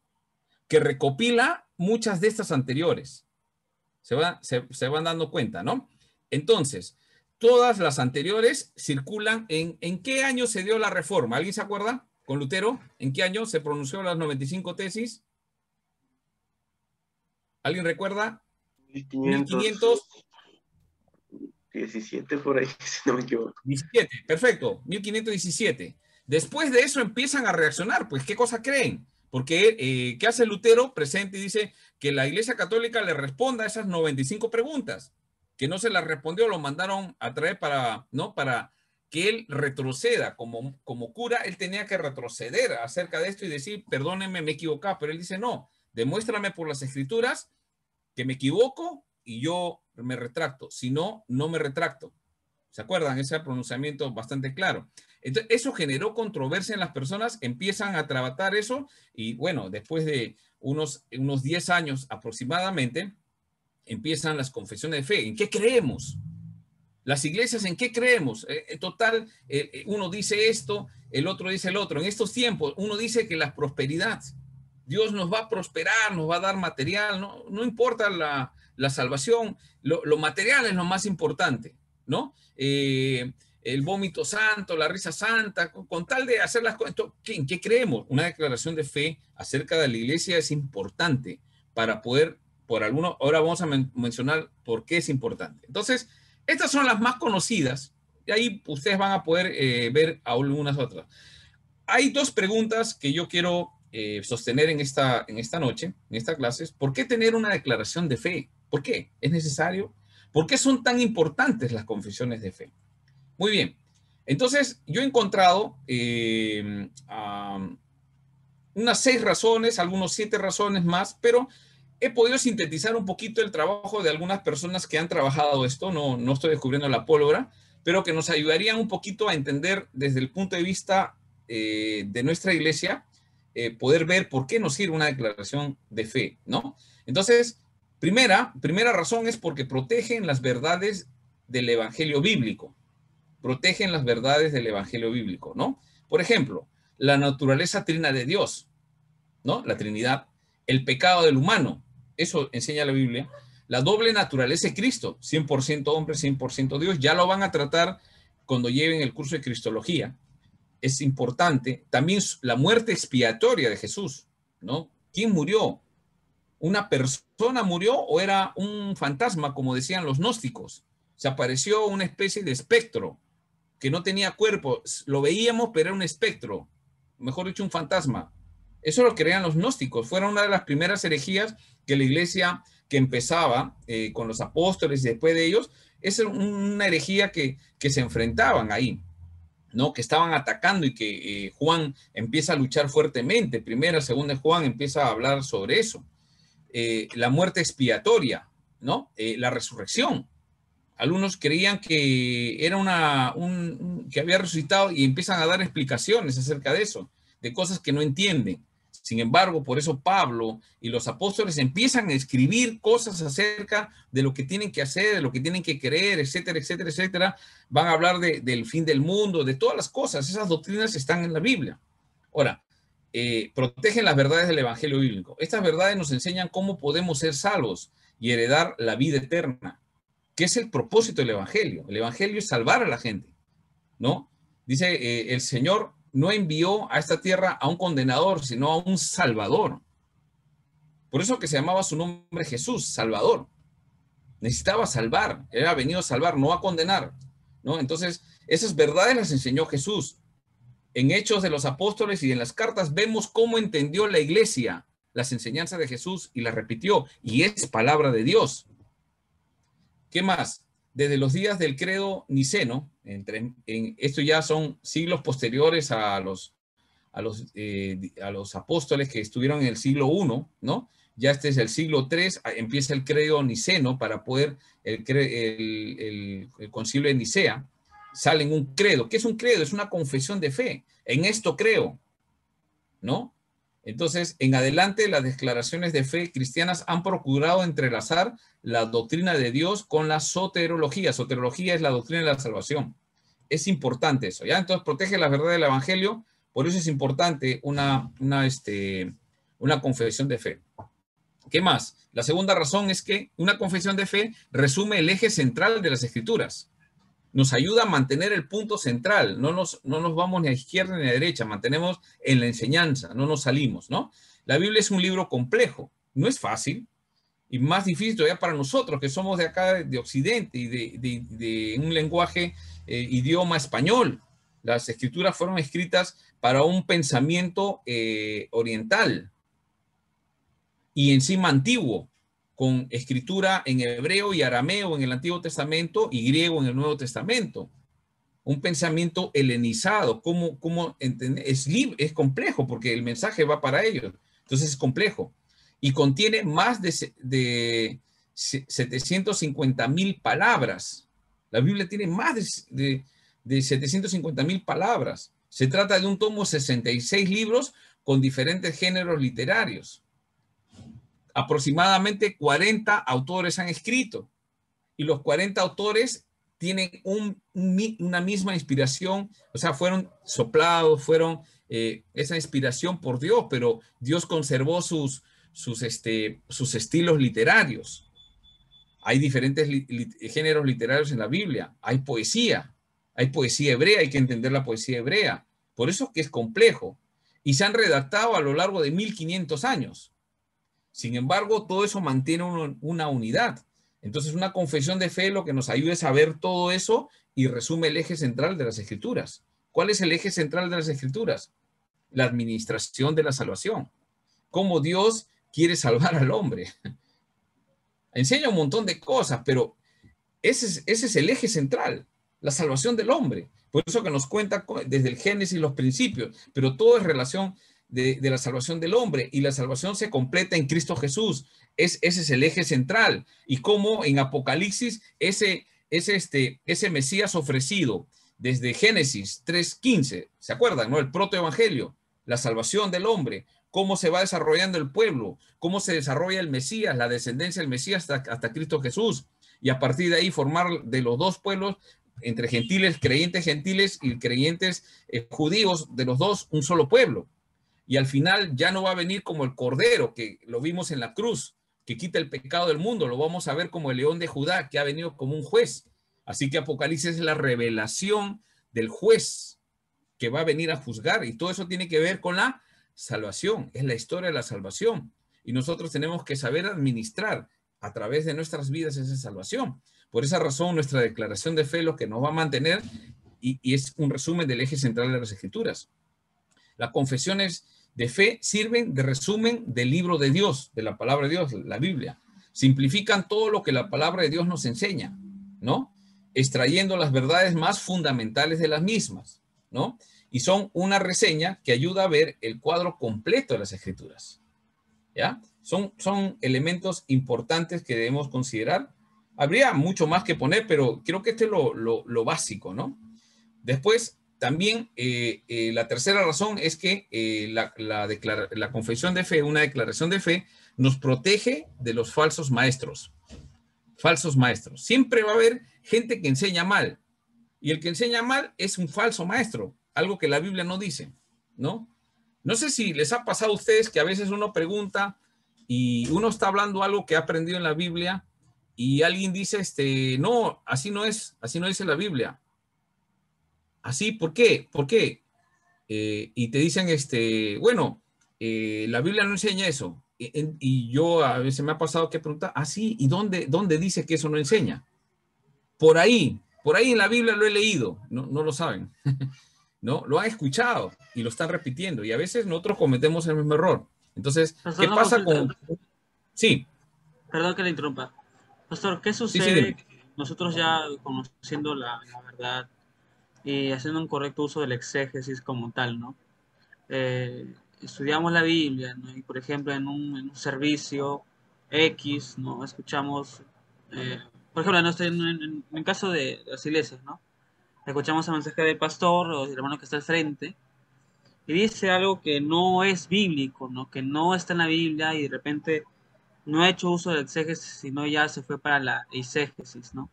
que recopila muchas de estas anteriores. Se van dando cuenta, ¿no? Entonces, todas las anteriores circulan ¿en qué año se dio la reforma? ¿Alguien se acuerda? Con Lutero, ¿en qué año se pronunció las 95 tesis? ¿Alguien recuerda? 1517 por ahí, si no me equivoco. 17, perfecto, 1517. Después de eso empiezan a reaccionar, pues, ¿qué cosa creen? Porque, ¿qué hace Lutero? Presente y dice que la Iglesia Católica le responda a esas 95 preguntas, que no se las respondió, lo mandaron a traer para que él retroceda. Como cura, él tenía que retroceder acerca de esto y decir, perdónenme, me he equivocado, pero él dice, no, demuéstrame por las Escrituras que me equivoco y yo me retracto, si no, no me retracto. ¿Se acuerdan? Ese pronunciamiento bastante claro. Entonces, eso generó controversia en las personas, empiezan a tratar eso y bueno, después de unos 10 años aproximadamente, empiezan las confesiones de fe. ¿En qué creemos? Las iglesias, ¿en qué creemos? En total, uno dice esto, el otro dice el otro. En estos tiempos, uno dice que la prosperidad, Dios nos va a prosperar, nos va a dar material, no importa la salvación, lo material es lo más importante, ¿no? El vómito santo, la risa santa, con tal de hacer las cosas. ¿En qué creemos? Una declaración de fe acerca de la iglesia es importante para poder, ahora vamos a mencionar por qué es importante. Entonces, estas son las más conocidas y ahí ustedes van a poder ver algunas otras. Hay dos preguntas que yo quiero sostener en esta noche, en esta clase. ¿Por qué tener una declaración de fe? ¿Por qué? ¿Es necesario? ¿Por qué son tan importantes las confesiones de fe? Muy bien. Entonces, yo he encontrado unas 6 razones, algunos 7 razones más, pero he podido sintetizar un poquito el trabajo de algunas personas que han trabajado esto. No estoy descubriendo la pólvora, pero que nos ayudarían un poquito a entender desde el punto de vista de nuestra iglesia, poder ver por qué nos sirve una declaración de fe, ¿no? Entonces, primera razón es porque protegen las verdades del evangelio bíblico. Protegen las verdades del evangelio bíblico, ¿no? Por ejemplo, la naturaleza trina de Dios, ¿no? La Trinidad, el pecado del humano, eso enseña la Biblia, la doble naturaleza de Cristo, 100% hombre, 100% Dios, ya lo van a tratar cuando lleven el curso de Cristología. Es importante. También la muerte expiatoria de Jesús, ¿no? ¿Quién murió? ¿Una persona murió o era un fantasma, como decían los gnósticos? Se apareció una especie de espectro que no tenía cuerpo. Lo veíamos, pero era un espectro. Mejor dicho, un fantasma. Eso lo creían los gnósticos. Fueron una de las primeras herejías que la iglesia que empezaba con los apóstoles y después de ellos, es una herejía que se enfrentaban ahí, ¿no? Que estaban atacando y que Juan empieza a luchar fuertemente. Primera, segunda Juan empieza a hablar sobre eso. La muerte expiatoria, ¿no? La resurrección. Algunos creían que era que había resucitado y empiezan a dar explicaciones acerca de eso, de cosas que no entienden. Sin embargo, por eso Pablo y los apóstoles empiezan a escribir cosas acerca de lo que tienen que hacer, de lo que tienen que creer, etcétera, etcétera, etcétera. Van a hablar del fin del mundo, de todas las cosas. Esas doctrinas están en la Biblia. Ahora, protegen las verdades del evangelio bíblico. Estas verdades nos enseñan cómo podemos ser salvos y heredar la vida eterna, que es el propósito del evangelio. El evangelio es salvar a la gente, ¿no? Dice, el Señor no envió a esta tierra a un condenador, sino a un salvador. Por eso que se llamaba su nombre Jesús, Salvador. Necesitaba salvar, era venido a salvar, no a condenar, ¿no? Entonces, esas verdades las enseñó Jesús. En Hechos de los Apóstoles y en las cartas vemos cómo entendió la iglesia las enseñanzas de Jesús y las repitió, y es palabra de Dios. ¿Qué más? Desde los días del credo niceno, esto ya son siglos posteriores a los apóstoles que estuvieron en el siglo I, ¿no? Ya este es el siglo III, empieza el credo niceno para poder el concilio de Nicea, sale en un credo. ¿Qué es un credo? Es una confesión de fe. En esto creo, ¿no? Entonces, en adelante, las declaraciones de fe cristianas han procurado entrelazar la doctrina de Dios con la soterología. Soterología es la doctrina de la salvación. Es importante eso, ¿ya? Entonces, protege la verdad del evangelio. Por eso es importante una confesión de fe. ¿Qué más? La segunda razón es que una confesión de fe resume el eje central de las escrituras. Nos ayuda a mantener el punto central. No nos vamos ni a izquierda ni a derecha. Mantenemos en la enseñanza. No nos salimos, ¿no? La Biblia es un libro complejo. No es fácil. Y más difícil todavía para nosotros, que somos de acá, de Occidente, y de un lenguaje, idioma español. Las escrituras fueron escritas para un pensamiento oriental y encima antiguo, con escritura en hebreo y arameo en el Antiguo Testamento y griego en el Nuevo Testamento. Un pensamiento helenizado. ¿Cómo entender? Es complejo porque el mensaje va para ellos. Entonces es complejo. Y contiene más de 750,000 palabras. La Biblia tiene más de 750,000 palabras. Se trata de un tomo, 66 libros con diferentes géneros literarios. Aproximadamente 40 autores han escrito y los 40 autores tienen una misma inspiración, o sea, fueron soplados, esa inspiración por Dios, pero Dios conservó sus estilos literarios. Hay diferentes géneros literarios en la Biblia. Hay poesía hebrea, hay que entender la poesía hebrea. Por eso es que es complejo. Y se han redactado a lo largo de 1500 años. Sin embargo, todo eso mantiene una unidad. Entonces, una confesión de fe lo que nos ayuda es a ver todo eso y resume el eje central de las Escrituras. ¿Cuál es el eje central de las Escrituras? La administración de la salvación. Cómo Dios quiere salvar al hombre. Enseña un montón de cosas, pero ese es el eje central, la salvación del hombre. Por eso que nos cuenta desde el Génesis los principios, pero todo es relación de la salvación del hombre, y la salvación se completa en Cristo Jesús. Ese es el eje central. Y cómo en Apocalipsis ese Mesías ofrecido desde Génesis 3:15, ¿se acuerdan, no? El protoevangelio, la salvación del hombre, cómo se va desarrollando el pueblo, cómo se desarrolla el Mesías, la descendencia del Mesías hasta Cristo Jesús, y a partir de ahí formar de los dos pueblos, entre gentiles, creyentes gentiles y creyentes judíos, de los dos un solo pueblo. Y al final ya no va a venir como el Cordero, que lo vimos en la cruz, que quita el pecado del mundo. Lo vamos a ver como el León de Judá, que ha venido como un juez. Así que Apocalipsis es la revelación del juez que va a venir a juzgar. Y todo eso tiene que ver con la salvación. Es la historia de la salvación. Y nosotros tenemos que saber administrar a través de nuestras vidas esa salvación. Por esa razón, nuestra declaración de fe es lo que nos va a mantener, y es un resumen del eje central de las Escrituras. Las confesiones de fe sirven de resumen del libro de Dios, de la palabra de Dios, la Biblia. Simplifican todo lo que la palabra de Dios nos enseña, ¿no? Extrayendo las verdades más fundamentales de las mismas, ¿no? Y son una reseña que ayuda a ver el cuadro completo de las Escrituras, ¿ya? Son elementos importantes que debemos considerar. Habría mucho más que poner, pero creo que este es lo básico, ¿no? Después, también la tercera razón es que la confesión de fe, una declaración de fe, nos protege de los falsos maestros. Falsos maestros. Siempre va a haber gente que enseña mal. Y el que enseña mal es un falso maestro. Algo que la Biblia no dice, ¿no? No sé si les ha pasado a ustedes que a veces uno pregunta y uno está hablando algo que ha aprendido en la Biblia y alguien dice, no, así no dice la Biblia. ¿Así? ¿Por qué? ¿Por qué? Y te dicen, bueno, la Biblia no enseña eso. Y yo a veces me ha pasado que preguntar, sí, ¿y dónde dice que eso no enseña? Por ahí en la Biblia lo he leído, no lo saben, ¿no? Lo han escuchado y lo están repitiendo, y a veces nosotros cometemos el mismo error. Entonces, Pastor, ¿qué pasa con...? Sí. Perdón que le interrumpa. Pastor, ¿qué sucede Sí. nosotros ya conociendo la verdad y haciendo un correcto uso del exégesis como tal, ¿no? Estudiamos la Biblia, ¿no? Y por ejemplo en un servicio X, ¿no? Escuchamos, por ejemplo, en el caso de las iglesias, ¿no? escuchamos el mensaje del pastor o del hermano que está al frente, y dice algo que no es bíblico, ¿no? Que no está en la Biblia y de repente no ha hecho uso del exégesis, sino ya se fue para la eisegesis, ¿no?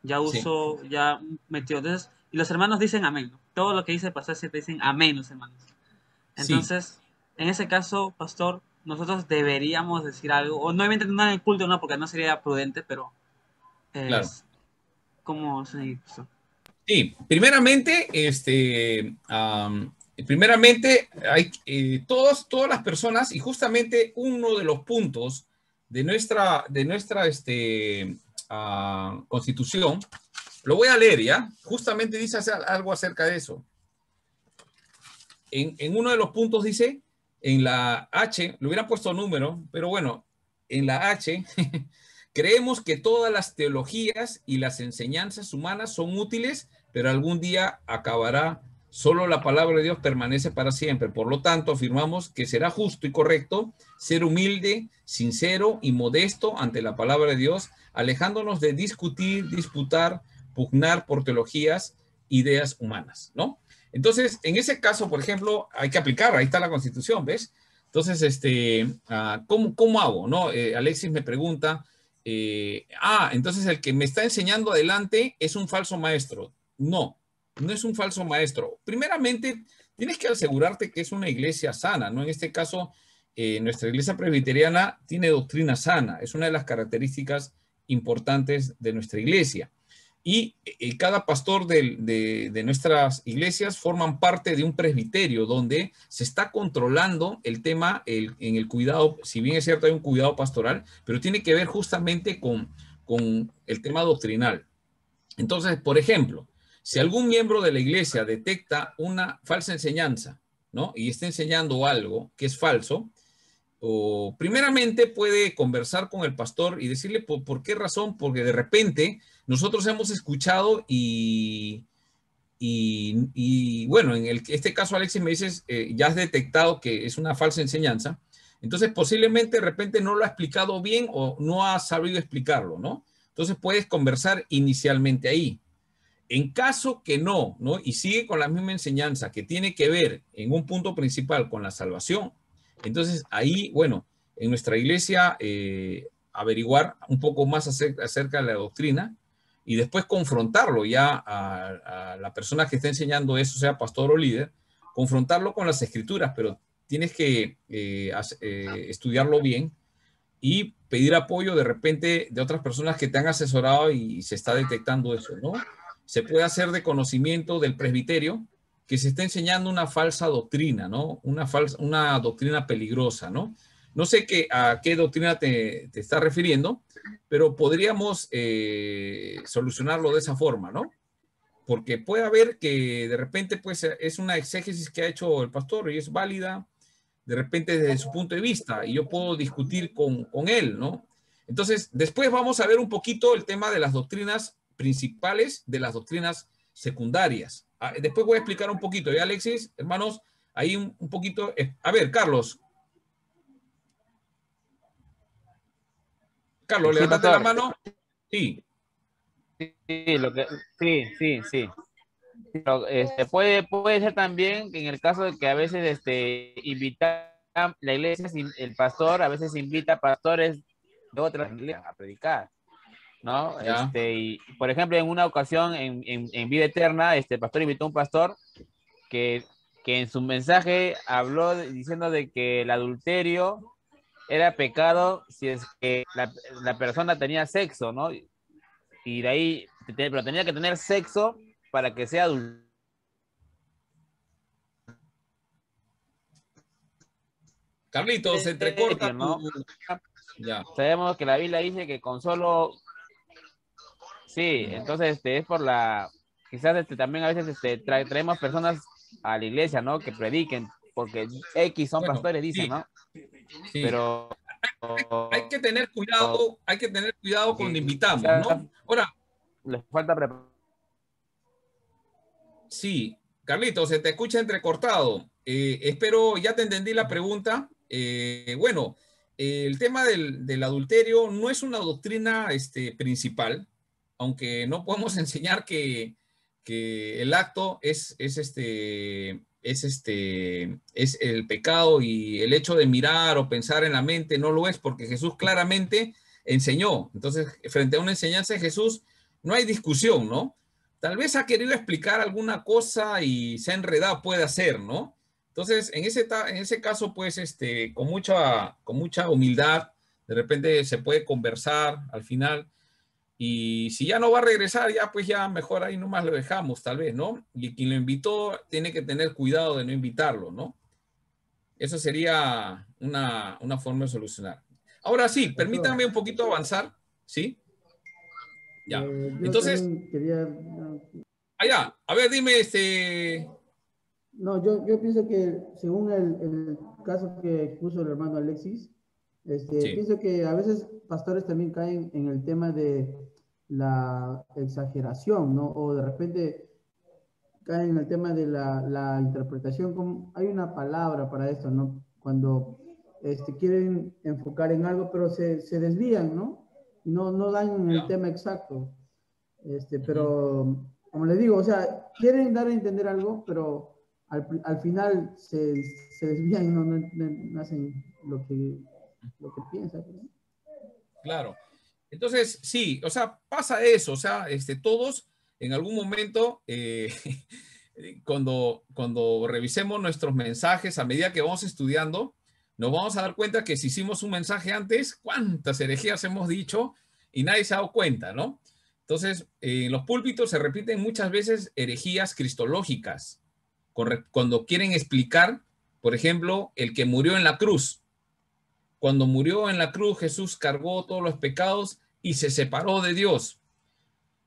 Ya usó, ya metió. Entonces, y los hermanos dicen amén, ¿no? Todo lo que dice el pastor siempre dicen amén los hermanos. Entonces, en ese caso, pastor, nosotros deberíamos decir algo, o no obviamente no en el culto, no, porque no sería prudente, pero Claro. ¿cómo se dice, pastor? Sí, primeramente, hay todas las personas, y justamente uno de los puntos de nuestra Constitución, lo voy a leer, ¿ya? Justamente dice algo acerca de eso. En uno de los puntos dice, en la H, le hubieran puesto número, pero bueno, en la H, creemos que todas las teologías y las enseñanzas humanas son útiles, pero algún día acabará. Solo la palabra de Dios permanece para siempre. Por lo tanto, afirmamos que será justo y correcto ser humilde, sincero y modesto ante la palabra de Dios, alejándonos de discutir, disputar, pugnar por teologías, ideas humanas, ¿no? Entonces, en ese caso, por ejemplo, hay que aplicar, ahí está la Constitución, ¿ves? Entonces, ¿cómo hago, no? Alexis me pregunta, entonces el que me está enseñando adelante es un falso maestro. No es un falso maestro. Primeramente, tienes que asegurarte que es una iglesia sana, ¿no? En este caso, nuestra iglesia presbiteriana tiene doctrina sana. Es una de las características importantes de nuestra iglesia. Y cada pastor de nuestras iglesias forman parte de un presbiterio donde se está controlando el tema en el cuidado. Si bien es cierto, hay un cuidado pastoral, pero tiene que ver justamente con el tema doctrinal. Entonces, por ejemplo, si algún miembro de la iglesia detecta una falsa enseñanza, ¿no? Y está enseñando algo que es falso, o primeramente puede conversar con el pastor y decirle por qué razón, porque de repente nosotros hemos escuchado y bueno, en este caso, Alexis, me dices, ya has detectado que es una falsa enseñanza, entonces posiblemente de repente no lo ha explicado bien o no ha sabido explicarlo, ¿no? Entonces puedes conversar inicialmente ahí. En caso que no, y sigue con la misma enseñanza que tiene que ver en un punto principal con la salvación, entonces ahí, bueno, en nuestra iglesia averiguar un poco más acerca de la doctrina y después confrontarlo ya a la persona que está enseñando eso, sea pastor o líder, confrontarlo con las escrituras, pero tienes que estudiarlo bien y pedir apoyo de repente de otras personas que te han asesorado y se está detectando eso, ¿no? Se puede hacer de conocimiento del presbiterio que se está enseñando una falsa doctrina, ¿no? Una doctrina peligrosa, ¿no? No sé a qué doctrina te estás refiriendo, pero podríamos solucionarlo de esa forma, ¿no? Porque puede haber que de repente pues es una exégesis que ha hecho el pastor y es válida de repente desde su punto de vista y yo puedo discutir con él, ¿no? Entonces, después vamos a ver un poquito el tema de las doctrinas principales de las doctrinas secundarias. Después voy a explicar un poquito, ¿ya, Alexis? Hermanos, ahí un poquito. A ver, Carlos. Carlos, levántate la mano. Sí. Sí. Puede ser también que en el caso de que a veces invita la iglesia, el pastor a veces invita a pastores de otras iglesias a predicar, ¿no? Y por ejemplo, en una ocasión en Vida Eterna, el pastor invitó a un pastor que en su mensaje habló diciendo de que el adulterio era pecado si es que la persona tenía sexo, ¿no? Y de ahí, pero tenía que tener sexo para que sea adulto. Carlitos, se entrecorta, ¿no? Ya. Sabemos que la Biblia dice que con solo... Sí, entonces es por la... Quizás también a veces traemos personas a la iglesia, ¿no? Que prediquen, porque X son pastores, dicen, ¿no? Sí. Pero... Hay que tener cuidado, cuando invitamos, ¿no? Ahora... Les falta preparación. Sí, Carlitos, se te escucha entrecortado. Espero, ya te entendí la pregunta. Bueno, el tema del adulterio no es una doctrina principal, aunque no podemos enseñar que que el acto es el pecado y el hecho de mirar o pensar en la mente no lo es, porque Jesús claramente enseñó. Entonces, frente a una enseñanza de Jesús, no hay discusión, ¿no? Tal vez ha querido explicar alguna cosa y se ha enredado, puede hacer, ¿no? Entonces, en ese caso, pues, con mucha humildad, de repente se puede conversar al final. Y si ya no va a regresar, ya pues ya mejor ahí nomás lo dejamos, tal vez, ¿no? Y quien lo invitó tiene que tener cuidado de no invitarlo, ¿no? Eso sería una forma de solucionar. Ahora sí, permítanme un poquito avanzar, ¿sí? Ya. Yo Entonces, también quería... allá, a ver, dime, No, yo pienso que según el caso que puso el hermano Alexis, pienso que a veces pastores también caen en el tema de la exageración, ¿no? O de repente caen en el tema de la interpretación. Hay una palabra para eso, ¿no? Cuando quieren enfocar en algo, pero se desvían, ¿no? Y no dan el tema exacto. Pero, como les digo, o sea, quieren dar a entender algo, pero al final se desvían y no hacen lo que piensan, ¿no? claro. Entonces, sí, o sea, pasa eso, o sea, todos en algún momento, cuando revisemos nuestros mensajes, a medida que vamos estudiando, nos vamos a dar cuenta que si hicimos un mensaje antes, cuántas herejías hemos dicho y nadie se ha dado cuenta, ¿no? Entonces, en los púlpitos se repiten muchas veces herejías cristológicas, cuando quieren explicar, por ejemplo, el que murió en la cruz. Cuando murió en la cruz, Jesús cargó todos los pecados y se separó de Dios.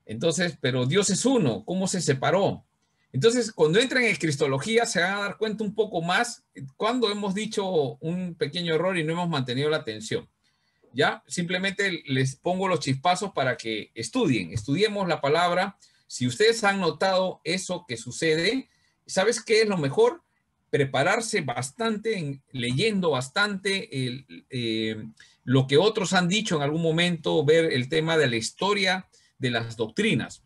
Entonces, pero Dios es uno, ¿cómo se separó? Entonces, cuando entran en cristología, se van a dar cuenta un poco más cuando hemos dicho un pequeño error y no hemos mantenido la atención. Ya, simplemente les pongo los chispazos para que estudiemos la palabra. Si ustedes han notado eso que sucede, ¿sabes qué es lo mejor? Prepararse bastante, leyendo bastante lo que otros han dicho en algún momento, ver el tema de la historia de las doctrinas.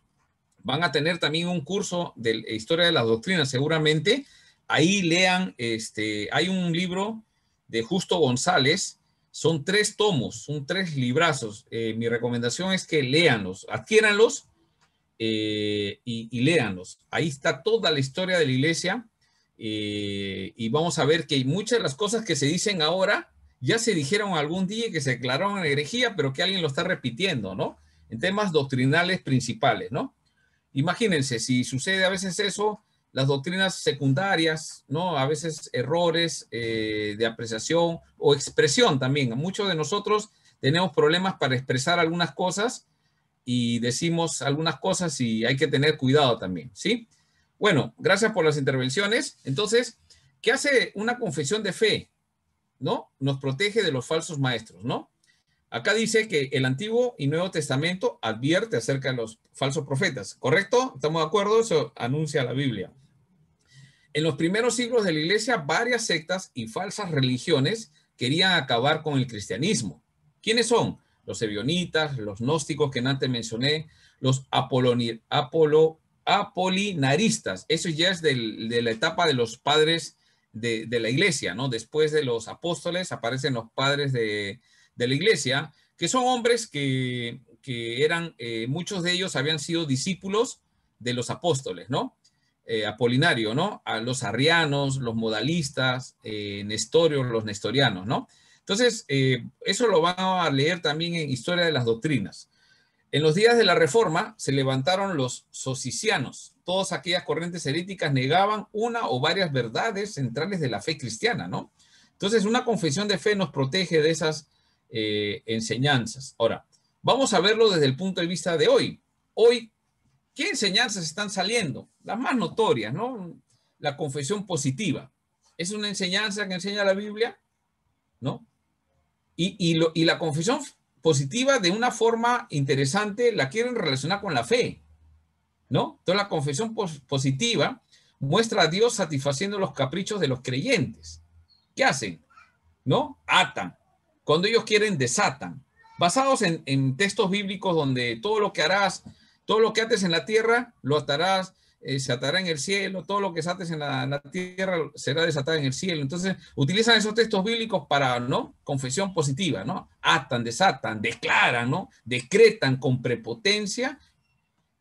Van a tener también un curso de historia de las doctrinas, seguramente. Ahí lean, hay un libro de Justo González, son 3 tomos, son 3 librazos. Mi recomendación es que léanlos, adquiéranlos y léanlos. Ahí está toda la historia de la iglesia. Y vamos a ver que muchas de las cosas que se dicen ahora ya se dijeron algún día y que se declararon en herejía, pero que alguien lo está repitiendo, ¿no? En temas doctrinales principales, ¿no? Imagínense, si sucede a veces eso, las doctrinas secundarias, ¿no? A veces errores de apreciación o expresión también. Muchos de nosotros tenemos problemas para expresar algunas cosas y decimos algunas cosas y hay que tener cuidado también, ¿sí? Bueno, gracias por las intervenciones. Entonces, ¿qué hace una confesión de fe? ¿No? Nos protege de los falsos maestros, ¿no? Acá dice que el Antiguo y Nuevo Testamento advierte acerca de los falsos profetas, ¿correcto? ¿Estamos de acuerdo? Eso anuncia la Biblia. En los primeros siglos de la iglesia, varias sectas y falsas religiones querían acabar con el cristianismo. ¿Quiénes son? Los ebionitas, los gnósticos que antes mencioné, los apolinaristas. Eso ya es de la etapa de los padres de la iglesia, ¿no? Después de los apóstoles aparecen los padres de la iglesia, que son hombres que eran, muchos de ellos habían sido discípulos de los apóstoles, ¿no? Apolinario, ¿no? A los arrianos, los modalistas, Nestorio, los nestorianos, ¿no? Entonces, eso lo van a leer también en Historia de las Doctrinas. En los días de la Reforma se levantaron los socicianos. Todas aquellas corrientes heréticas negaban una o varias verdades centrales de la fe cristiana, ¿no? Entonces, una confesión de fe nos protege de esas enseñanzas. Ahora, vamos a verlo desde el punto de vista de hoy. Hoy, ¿qué enseñanzas están saliendo? Las más notorias, ¿no? La confesión positiva. ¿Es una enseñanza que enseña la Biblia? ¿No? Y la confesión positiva, de una forma interesante, la quieren relacionar con la fe, ¿no? Entonces, la confesión positiva muestra a Dios satisfaciendo los caprichos de los creyentes. ¿Qué hacen? ¿No? Atan. Cuando ellos quieren, desatan. Basados en textos bíblicos donde todo lo que harás, todo lo que ates en la tierra, lo atarás se atará en el cielo, todo lo que desates en la tierra será desatado en el cielo. Entonces, utilizan esos textos bíblicos para, ¿no? Confesión positiva, ¿no? Atan, desatan, declaran, ¿no? Decretan con prepotencia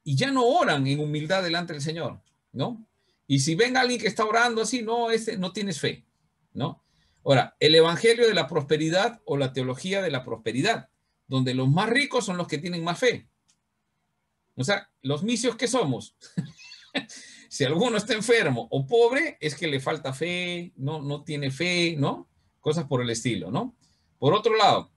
y ya no oran en humildad delante del Señor, ¿no? Y si ven a alguien que está orando así, no, no tienes fe, ¿no? Ahora, el evangelio de la prosperidad o la teología de la prosperidad, donde los más ricos son los que tienen más fe. O sea, los misios que somos. Si alguno está enfermo o pobre, es que le falta fe, no tiene fe, ¿no? Cosas por el estilo, ¿no? Por otro lado,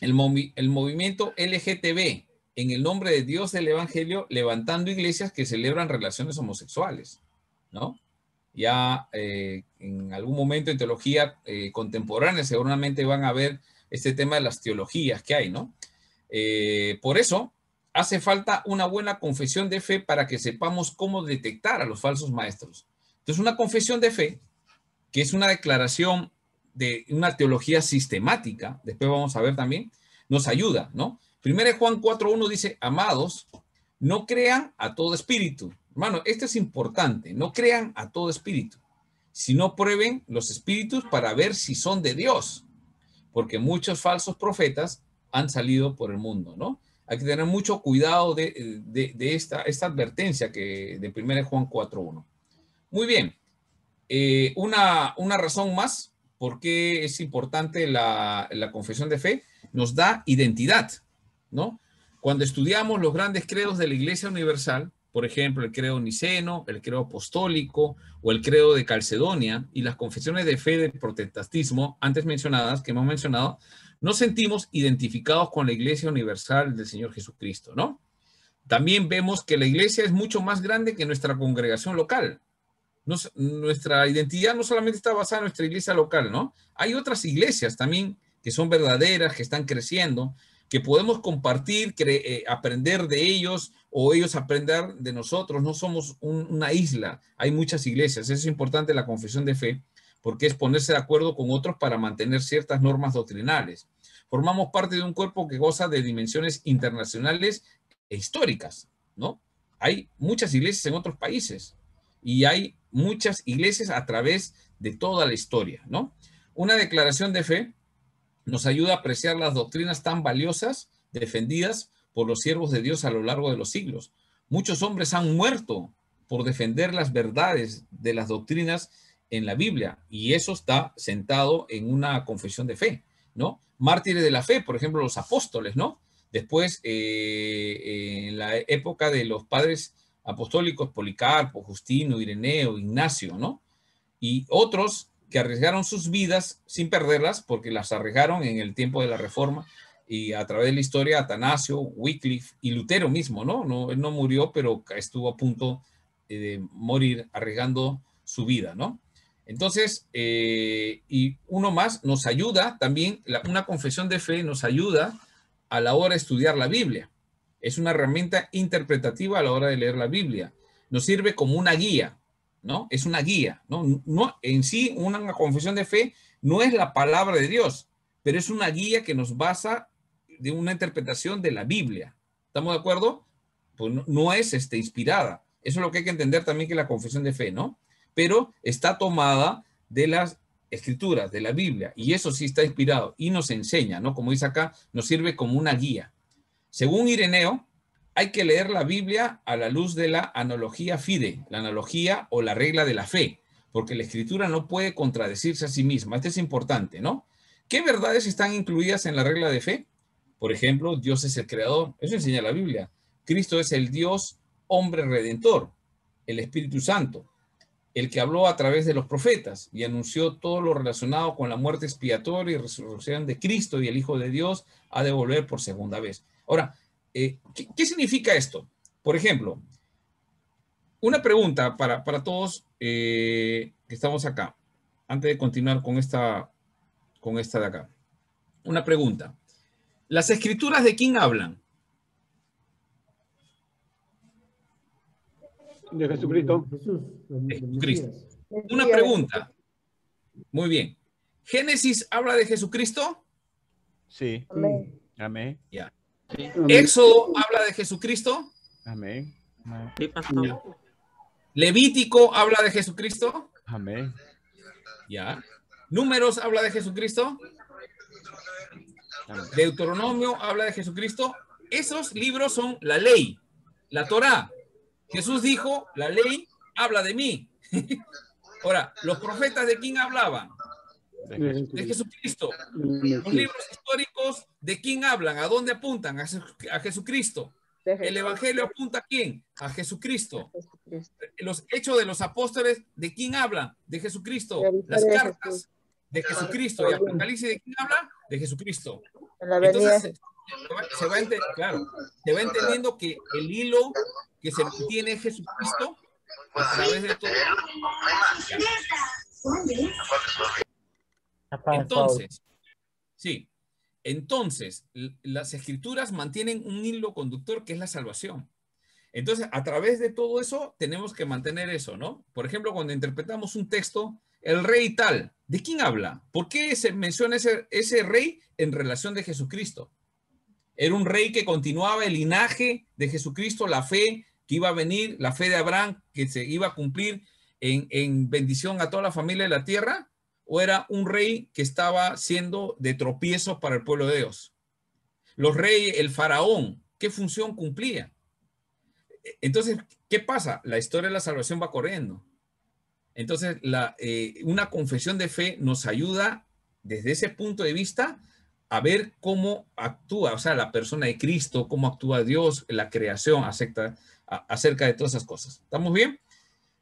el movimiento LGTB, en el nombre de Dios del Evangelio, levantando iglesias que celebran relaciones homosexuales, ¿no? Ya en algún momento en teología contemporánea seguramente van a ver este tema de las teologías que hay, ¿no? Por eso hace falta una buena confesión de fe para que sepamos cómo detectar a los falsos maestros. Entonces, una confesión de fe, que es una declaración de una teología sistemática, después vamos a ver también, nos ayuda, ¿no? 1 Juan 4:1 dice, amados, no crean a todo espíritu. Hermano, esto es importante, no crean a todo espíritu, sino prueben los espíritus para ver si son de Dios, porque muchos falsos profetas han salido por el mundo, ¿no? Hay que tener mucho cuidado de esta advertencia de 1 Juan 4:1. Muy bien. Una razón más por qué es importante la confesión de fe, nos da identidad, ¿no? Cuando estudiamos los grandes credos de la Iglesia Universal, por ejemplo, el credo niceno, el credo apostólico o el credo de Calcedonia y las confesiones de fe del protestantismo antes mencionadas, que hemos mencionado, nos sentimos identificados con la Iglesia Universal del Señor Jesucristo, ¿no? También vemos que la iglesia es mucho más grande que nuestra congregación local. Nuestra identidad no solamente está basada en nuestra iglesia local, ¿no? Hay otras iglesias también que son verdaderas, que están creciendo, que podemos compartir, aprender de ellos o ellos aprender de nosotros. No somos una isla, hay muchas iglesias. Eso es importante la confesión de fe, porque es ponerse de acuerdo con otros para mantener ciertas normas doctrinales. Formamos parte de un cuerpo que goza de dimensiones internacionales e históricas, ¿no? Hay muchas iglesias en otros países y hay muchas iglesias a través de toda la historia, ¿no? Una declaración de fe nos ayuda a apreciar las doctrinas tan valiosas defendidas por los siervos de Dios a lo largo de los siglos. Muchos hombres han muerto por defender las verdades de las doctrinas en la Biblia, y eso está sentado en una confesión de fe, ¿no? Mártires de la fe, por ejemplo, los apóstoles, ¿no? Después, en la época de los padres apostólicos, Policarpo, Justino, Ireneo, Ignacio, ¿no? Y otros que arriesgaron sus vidas sin perderlas, porque las arriesgaron en el tiempo de la Reforma, y a través de la historia, Atanasio, Wycliffe y Lutero mismo, ¿no? Él no murió, pero estuvo a punto de morir arriesgando su vida, ¿no? Entonces, y uno más nos ayuda también, una confesión de fe nos ayuda a la hora de estudiar la Biblia. Es una herramienta interpretativa a la hora de leer la Biblia. Nos sirve como una guía, ¿no? Es una guía, ¿no? No, en sí, una confesión de fe no es la palabra de Dios, pero es una guía que nos basa de una interpretación de la Biblia. ¿Estamos de acuerdo? Pues no es inspirada. Eso es lo que hay que entender también, que la confesión de fe, ¿no? Pero está tomada de las escrituras, de la Biblia, y eso sí está inspirado y nos enseña, ¿no? Como dice acá, nos sirve como una guía. Según Ireneo, hay que leer la Biblia a la luz de la analogía fide, la analogía o la regla de la fe, porque la escritura no puede contradecirse a sí misma. Esto es importante, ¿no? ¿Qué verdades están incluidas en la regla de fe? Por ejemplo, Dios es el creador. Eso enseña la Biblia. Cristo es el Dios, hombre redentor, el Espíritu Santo, el que habló a través de los profetas y anunció todo lo relacionado con la muerte expiatoria y resurrección de Cristo, y el Hijo de Dios ha de volver por segunda vez. Ahora, ¿qué significa esto? Por ejemplo, una pregunta para todos que estamos acá, antes de continuar con esta de acá. Una pregunta. ¿Las escrituras de quién hablan? De Jesucristo. Jesucristo. Una pregunta. Muy bien. ¿Génesis habla de Jesucristo? Sí. Amén. Amén. Ya. Sí. ¿Éxodo habla de Jesucristo? Amén. Sí, pastor. Levítico habla de Jesucristo. Amén. Ya. Números habla de Jesucristo. Deuteronomio habla de Jesucristo. Esos libros son la ley, la Torá. Jesús dijo, la ley habla de mí. Ahora, los profetas, ¿de quién hablaban? De Jesucristo. Los libros históricos, ¿de quién hablan? ¿A dónde apuntan? A Jesucristo. El Evangelio apunta ¿a quién? A Jesucristo. Los hechos de los apóstoles, ¿de quién hablan? De Jesucristo. Las cartas, de Jesucristo. Y Apocalipsis, ¿de quién habla? De Jesucristo. Entonces, se va entendiendo que el hilo que se mantiene es Jesucristo a través de todo. Entonces, sí. Entonces, las escrituras mantienen un hilo conductor que es la salvación. Entonces, a través de todo eso, tenemos que mantener eso, ¿no? Por ejemplo, cuando interpretamos un texto, el rey tal, ¿de quién habla? ¿Por qué se menciona ese rey en relación de Jesucristo? Era un rey que continuaba el linaje de Jesucristo, la fe que iba a venir, la fe de Abraham que se iba a cumplir en bendición a toda la familia de la tierra. ¿O era un rey que estaba siendo de tropiezo para el pueblo de Dios? Los reyes, el faraón, ¿qué función cumplía? Entonces, ¿qué pasa? La historia de la salvación va corriendo. Entonces, una confesión de fe nos ayuda desde ese punto de vista a ver cómo actúa, o sea, la persona de Cristo, cómo actúa Dios, la creación acerca de todas esas cosas. ¿Estamos bien?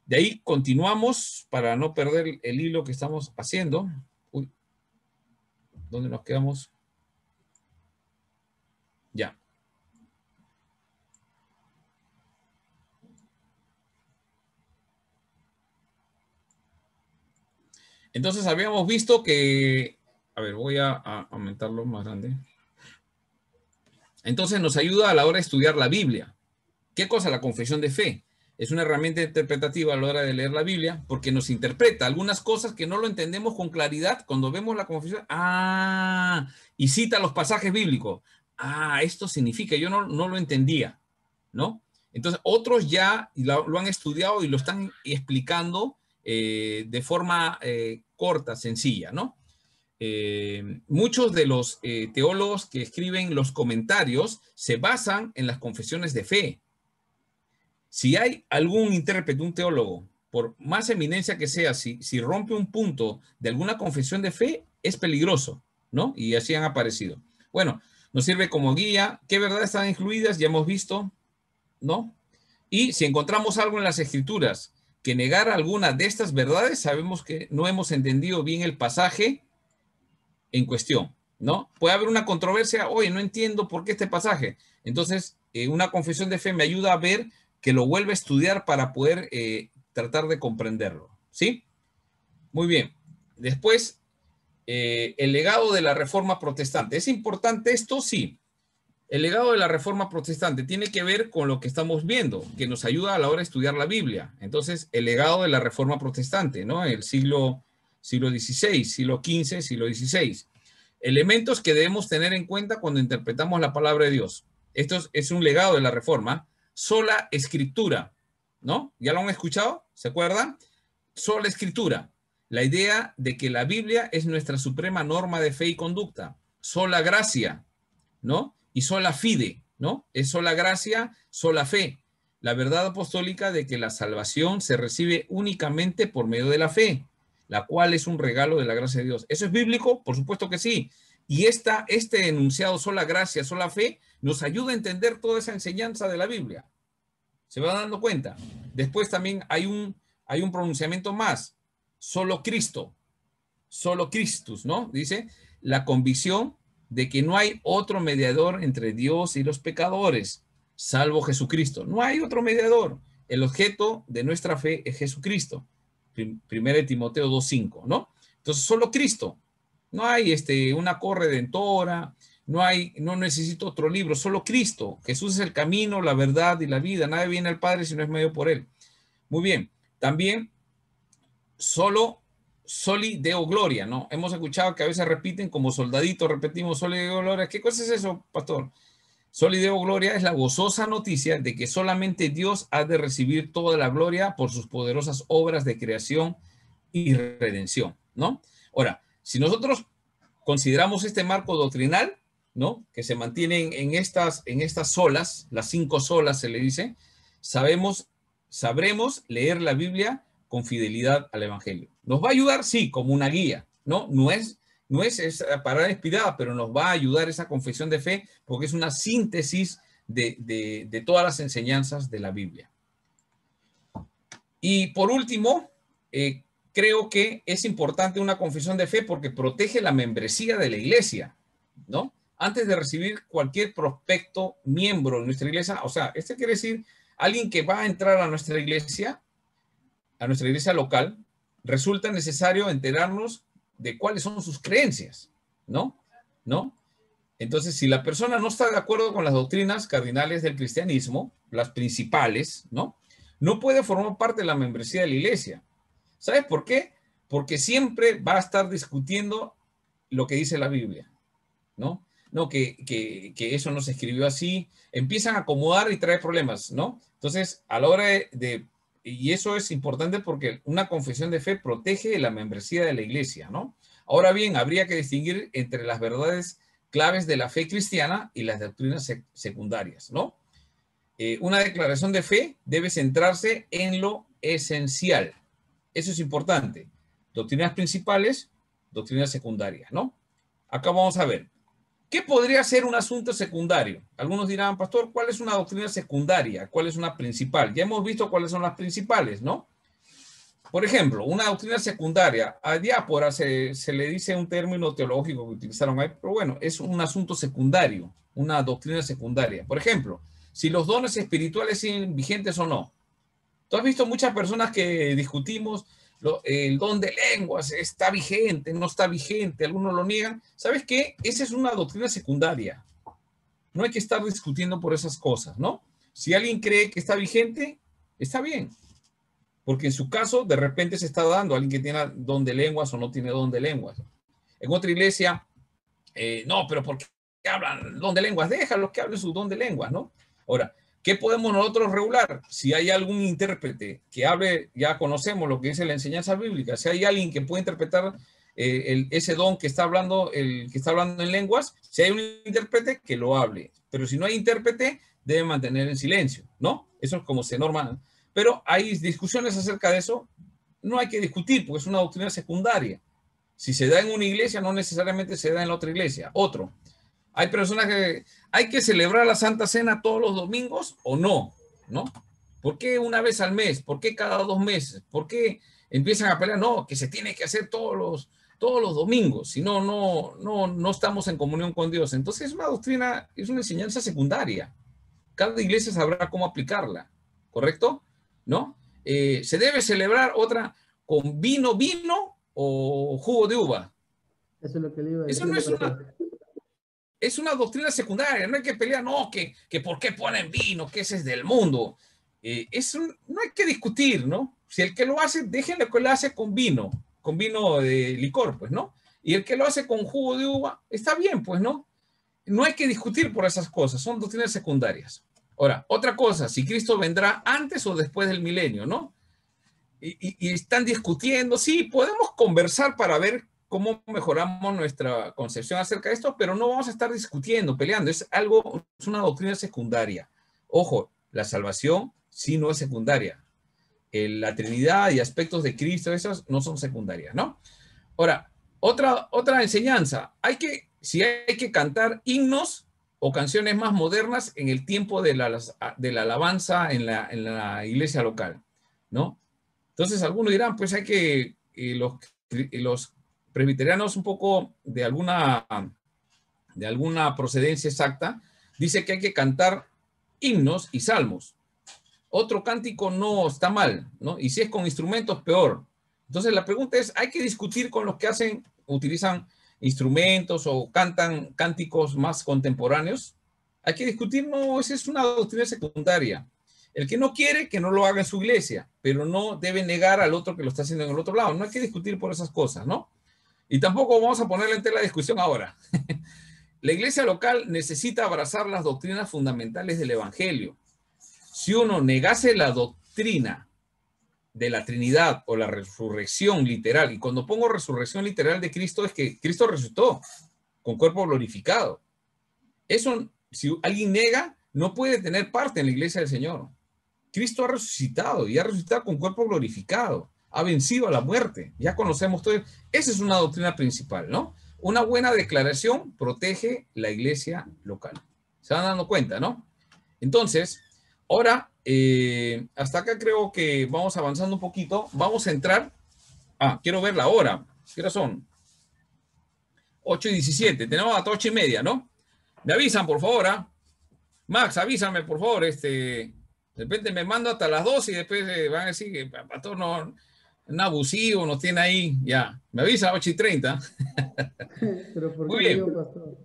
De ahí continuamos para no perder el hilo que estamos haciendo. Uy, ¿dónde nos quedamos? Ya. Entonces habíamos visto que, a ver, voy a aumentarlo más grande. Entonces nos ayuda a la hora de estudiar la Biblia. ¿Qué cosa? La confesión de fe. Es una herramienta interpretativa a la hora de leer la Biblia porque nos interpreta algunas cosas que no lo entendemos con claridad cuando vemos la confesión. Y cita los pasajes bíblicos. Esto significa, yo no lo entendía, ¿no? Entonces, otros ya lo han estudiado y lo están explicando de forma corta, sencilla, ¿no? Muchos de los teólogos que escriben los comentarios se basan en las confesiones de fe. Si hay algún intérprete, un teólogo, por más eminencia que sea, si rompe un punto de alguna confesión de fe, es peligroso, ¿no? Y así han aparecido. Bueno, nos sirve como guía. ¿Qué verdades están incluidas? Ya hemos visto, ¿no? Y si encontramos algo en las escrituras que negara alguna de estas verdades, sabemos que no hemos entendido bien el pasaje en cuestión, ¿no? Puede haber una controversia, oye, no entiendo por qué este pasaje. Entonces, una confesión de fe me ayuda a ver que lo vuelva a estudiar para poder tratar de comprenderlo, ¿sí? Muy bien. Después, el legado de la Reforma Protestante. ¿Es importante esto? Sí. El legado de la Reforma Protestante tiene que ver con lo que estamos viendo, que nos ayuda a la hora de estudiar la Biblia. Entonces, el legado de la Reforma Protestante, ¿no? El siglo XVI, siglo XV, siglo XVI. Elementos que debemos tener en cuenta cuando interpretamos la palabra de Dios. Esto es un legado de la Reforma. Sola escritura, ¿no? ¿Ya lo han escuchado? ¿Se acuerdan? Sola escritura. La idea de que la Biblia es nuestra suprema norma de fe y conducta. Sola gracia, ¿no? Y sola fide, ¿no? Es sola gracia, sola fe. La verdad apostólica de que la salvación se recibe únicamente por medio de la fe, la cual es un regalo de la gracia de Dios. ¿Eso es bíblico? Por supuesto que sí. Y este enunciado sola gracia, sola fe, nos ayuda a entender toda esa enseñanza de la Biblia. ¿Se va dando cuenta? Después también hay un pronunciamiento más. Solo Cristo. Solo Christus, ¿no? Dice, la convicción de que no hay otro mediador entre Dios y los pecadores, salvo Jesucristo. No hay otro mediador. El objeto de nuestra fe es Jesucristo. 1 Timoteo 2:5, ¿no? Entonces, solo Cristo. No hay una corredentora, no necesito otro libro, solo Cristo. Jesús es el camino, la verdad y la vida. Nadie viene al Padre si no es medio por él. Muy bien. También, soli deo gloria, ¿no? Hemos escuchado que a veces repiten como soldaditos, repetimos soli deo gloria. ¿Qué cosa es eso, pastor? Soli Deo Gloria es la gozosa noticia de que solamente Dios ha de recibir toda la gloria por sus poderosas obras de creación y redención, ¿no? Ahora, si nosotros consideramos este marco doctrinal, ¿no? Que se mantienen en estas solas, las 5 solas se le dice, sabremos leer la Biblia con fidelidad al Evangelio. ¿Nos va a ayudar? Sí, como una guía, ¿no? No es esa palabra inspirada, pero nos va a ayudar esa confesión de fe porque es una síntesis de todas las enseñanzas de la Biblia. Y por último, creo que es importante una confesión de fe porque protege la membresía de la iglesia, ¿no? Antes de recibir cualquier prospecto miembro de nuestra iglesia, o sea, esto quiere decir alguien que va a entrar a nuestra iglesia local, resulta necesario enterarnos de cuáles son sus creencias, ¿no? Entonces, si la persona no está de acuerdo con las doctrinas cardinales del cristianismo, las principales, ¿no? No puede formar parte de la membresía de la iglesia. ¿Sabes por qué? Porque siempre va a estar discutiendo lo que dice la Biblia, ¿no? No, que eso no se escribió así. Empiezan a acomodar y trae problemas, ¿no? Entonces, a la hora y eso es importante porque una confesión de fe protege la membresía de la iglesia, ¿no? Ahora bien, habría que distinguir entre las verdades claves de la fe cristiana y las doctrinas secundarias, ¿no? Una declaración de fe debe centrarse en lo esencial. Eso es importante. Doctrinas principales, doctrinas secundarias, ¿no? Acá vamos a ver. ¿Qué podría ser un asunto secundario? Algunos dirán, pastor, ¿cuál es una doctrina secundaria? ¿Cuál es una principal? Ya hemos visto cuáles son las principales, ¿no? Por ejemplo, una doctrina secundaria, a diáspora se le dice un término teológico que utilizaron ahí, pero bueno, es un asunto secundario, una doctrina secundaria. Por ejemplo, si los dones espirituales siguen vigentes o no. Tú has visto muchas personas que discutimos el don de lenguas, está vigente, no está vigente, algunos lo niegan. ¿Sabes qué? Esa es una doctrina secundaria. No hay que estar discutiendo por esas cosas, ¿no? Si alguien cree que está vigente, está bien. Porque en su caso, de repente se está dando a alguien que tiene don de lenguas o no tiene don de lenguas. En otra iglesia, no, pero ¿por qué hablan don de lenguas? Déjalos que hablen su don de lenguas, ¿no? Ahora, ¿qué podemos nosotros regular? Si hay algún intérprete que hable, ya conocemos lo que dice la enseñanza bíblica, si hay alguien que puede interpretar ese don que está hablando, el que está hablando en lenguas, si hay un intérprete, que lo hable. Pero si no hay intérprete, debe mantener en silencio, ¿no? Eso es como se norma. Pero hay discusiones acerca de eso, no hay que discutir, porque es una doctrina secundaria. Si se da en una iglesia, no necesariamente se da en la otra iglesia. Otro. Hay personas que hay que celebrar la Santa Cena todos los domingos o no, ¿no? ¿Por qué una vez al mes? ¿Por qué cada 2 meses? ¿Por qué empiezan a pelear? No, que se tiene que hacer todos los domingos, si no, no estamos en comunión con Dios. Entonces es una doctrina, es una enseñanza secundaria. Cada iglesia sabrá cómo aplicarla, ¿correcto? ¿No? Se debe celebrar otra con vino o jugo de uva. Eso es lo que le iba a decir. Eso no es una doctrina secundaria, no hay que pelear, no, que por qué ponen vino, que ese es del mundo. No hay que discutir, ¿no? Si el que lo hace, déjenle que lo hace con vino de licor, pues, ¿no? Y el que lo hace con jugo de uva, está bien, pues, ¿no? No hay que discutir por esas cosas, son doctrinas secundarias. Ahora, otra cosa, si Cristo vendrá antes o después del milenio, ¿no? Y están discutiendo, sí, podemos conversar para ver cómo mejoramos nuestra concepción acerca de esto, pero no vamos a estar discutiendo, peleando. Es una doctrina secundaria. Ojo, la salvación sí no es secundaria. La Trinidad y aspectos de Cristo, esos no son secundarias, ¿no? Ahora, otra enseñanza. Si hay que cantar himnos o canciones más modernas en el tiempo de la alabanza en la iglesia local, ¿no? Entonces, algunos dirán, pues hay que los presbiterianos un poco de alguna procedencia exacta, dice que hay que cantar himnos y salmos. Otro cántico no está mal, ¿no? Y si es con instrumentos, peor. Entonces la pregunta es, ¿hay que discutir con los que utilizan instrumentos o cantan cánticos más contemporáneos? Hay que discutir, no, esa es una doctrina secundaria. El que no quiere, que no lo haga en su iglesia, pero no debe negar al otro que lo está haciendo en el otro lado. No hay que discutir por esas cosas, ¿no? Y tampoco vamos a ponerle en tela de discusión ahora. la iglesia local necesita abrazar las doctrinas fundamentales del Evangelio. Si uno negase la doctrina de la Trinidad o la resurrección literal, y cuando pongo resurrección literal de Cristo es que Cristo resucitó con cuerpo glorificado. Eso, si alguien nega, no puede tener parte en la iglesia del Señor. Cristo ha resucitado y ha resucitado con cuerpo glorificado. Ha vencido a la muerte. Ya conocemos todo. Esa es una doctrina principal, ¿no? Una buena declaración protege la iglesia local. Se van dando cuenta, ¿no? Entonces, ahora, hasta acá creo que vamos avanzando un poquito. Vamos a entrar. Quiero ver la hora. ¿Qué hora son? 8:17. Tenemos hasta 8:30, ¿no? Me avisan, por favor, Max, avísame, por favor. De repente me mando hasta las 2 y después van a decir que pastor no, un abusivo, nos tiene ahí. Ya, me avisa 8:30. Pero ¿por Muy qué bien. yo, pastor?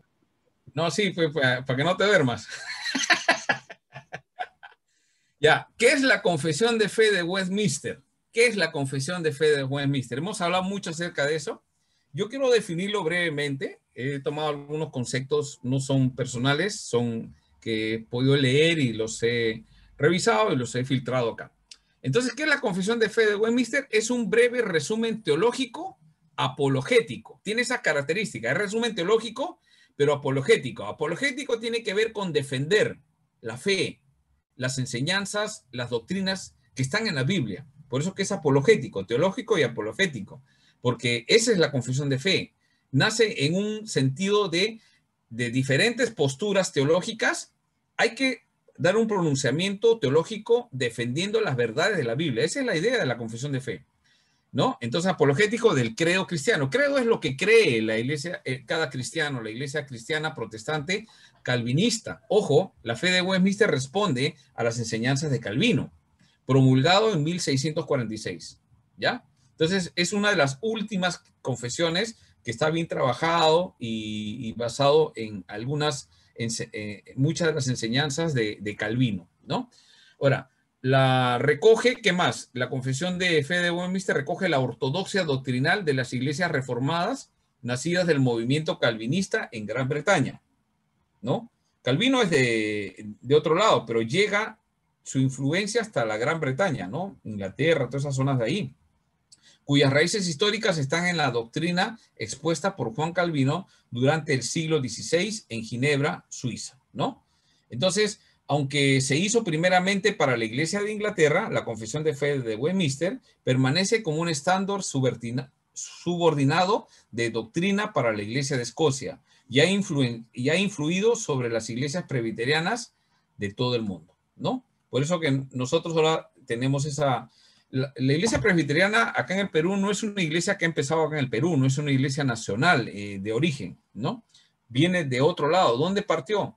No, sí, pues para que no te duermas. Ya, ¿qué es la confesión de fe de Westminster? ¿Qué es la confesión de fe de Westminster? Hemos hablado mucho acerca de eso. Yo quiero definirlo brevemente. He tomado algunos conceptos, no son personales, son que he podido leer y los he revisado y los he filtrado acá. Entonces, ¿qué es la confesión de fe de Westminster? Es un breve resumen teológico apologético. Tiene esa característica, es resumen teológico, pero apologético. Apologético tiene que ver con defender la fe, las enseñanzas, las doctrinas que están en la Biblia. Por eso que es apologético, teológico y apologético, porque esa es la confesión de fe. Nace en un sentido de diferentes posturas teológicas. Hay que dar un pronunciamiento teológico defendiendo las verdades de la Biblia. Esa es la idea de la confesión de fe, ¿no? Entonces, apologético del credo cristiano. Credo es lo que cree la iglesia, cada cristiano, la iglesia cristiana protestante calvinista. Ojo, la fe de Westminster responde a las enseñanzas de Calvino, promulgado en 1646, ¿ya? Entonces, es una de las últimas confesiones que está bien trabajado y basado en muchas de las enseñanzas de Calvino, ¿no? Ahora, la recoge, ¿qué más? La confesión de fe de Westminster recoge la ortodoxia doctrinal de las iglesias reformadas nacidas del movimiento calvinista en Gran Bretaña, ¿no? Calvino es de otro lado, pero llega su influencia hasta la Gran Bretaña, ¿no? Inglaterra, todas esas zonas de ahí, cuyas raíces históricas están en la doctrina expuesta por Juan Calvino durante el siglo XVI en Ginebra, Suiza, ¿no? Entonces, aunque se hizo primeramente para la Iglesia de Inglaterra, la confesión de fe de Westminster permanece como un estándar subordinado de doctrina para la Iglesia de Escocia y ha influido sobre las iglesias presbiterianas de todo el mundo, ¿no? Por eso que nosotros ahora tenemos esa... La iglesia presbiteriana acá en el Perú no es una iglesia que ha empezado acá en el Perú, no es una iglesia nacional de origen, ¿no? Viene de otro lado. ¿Dónde partió?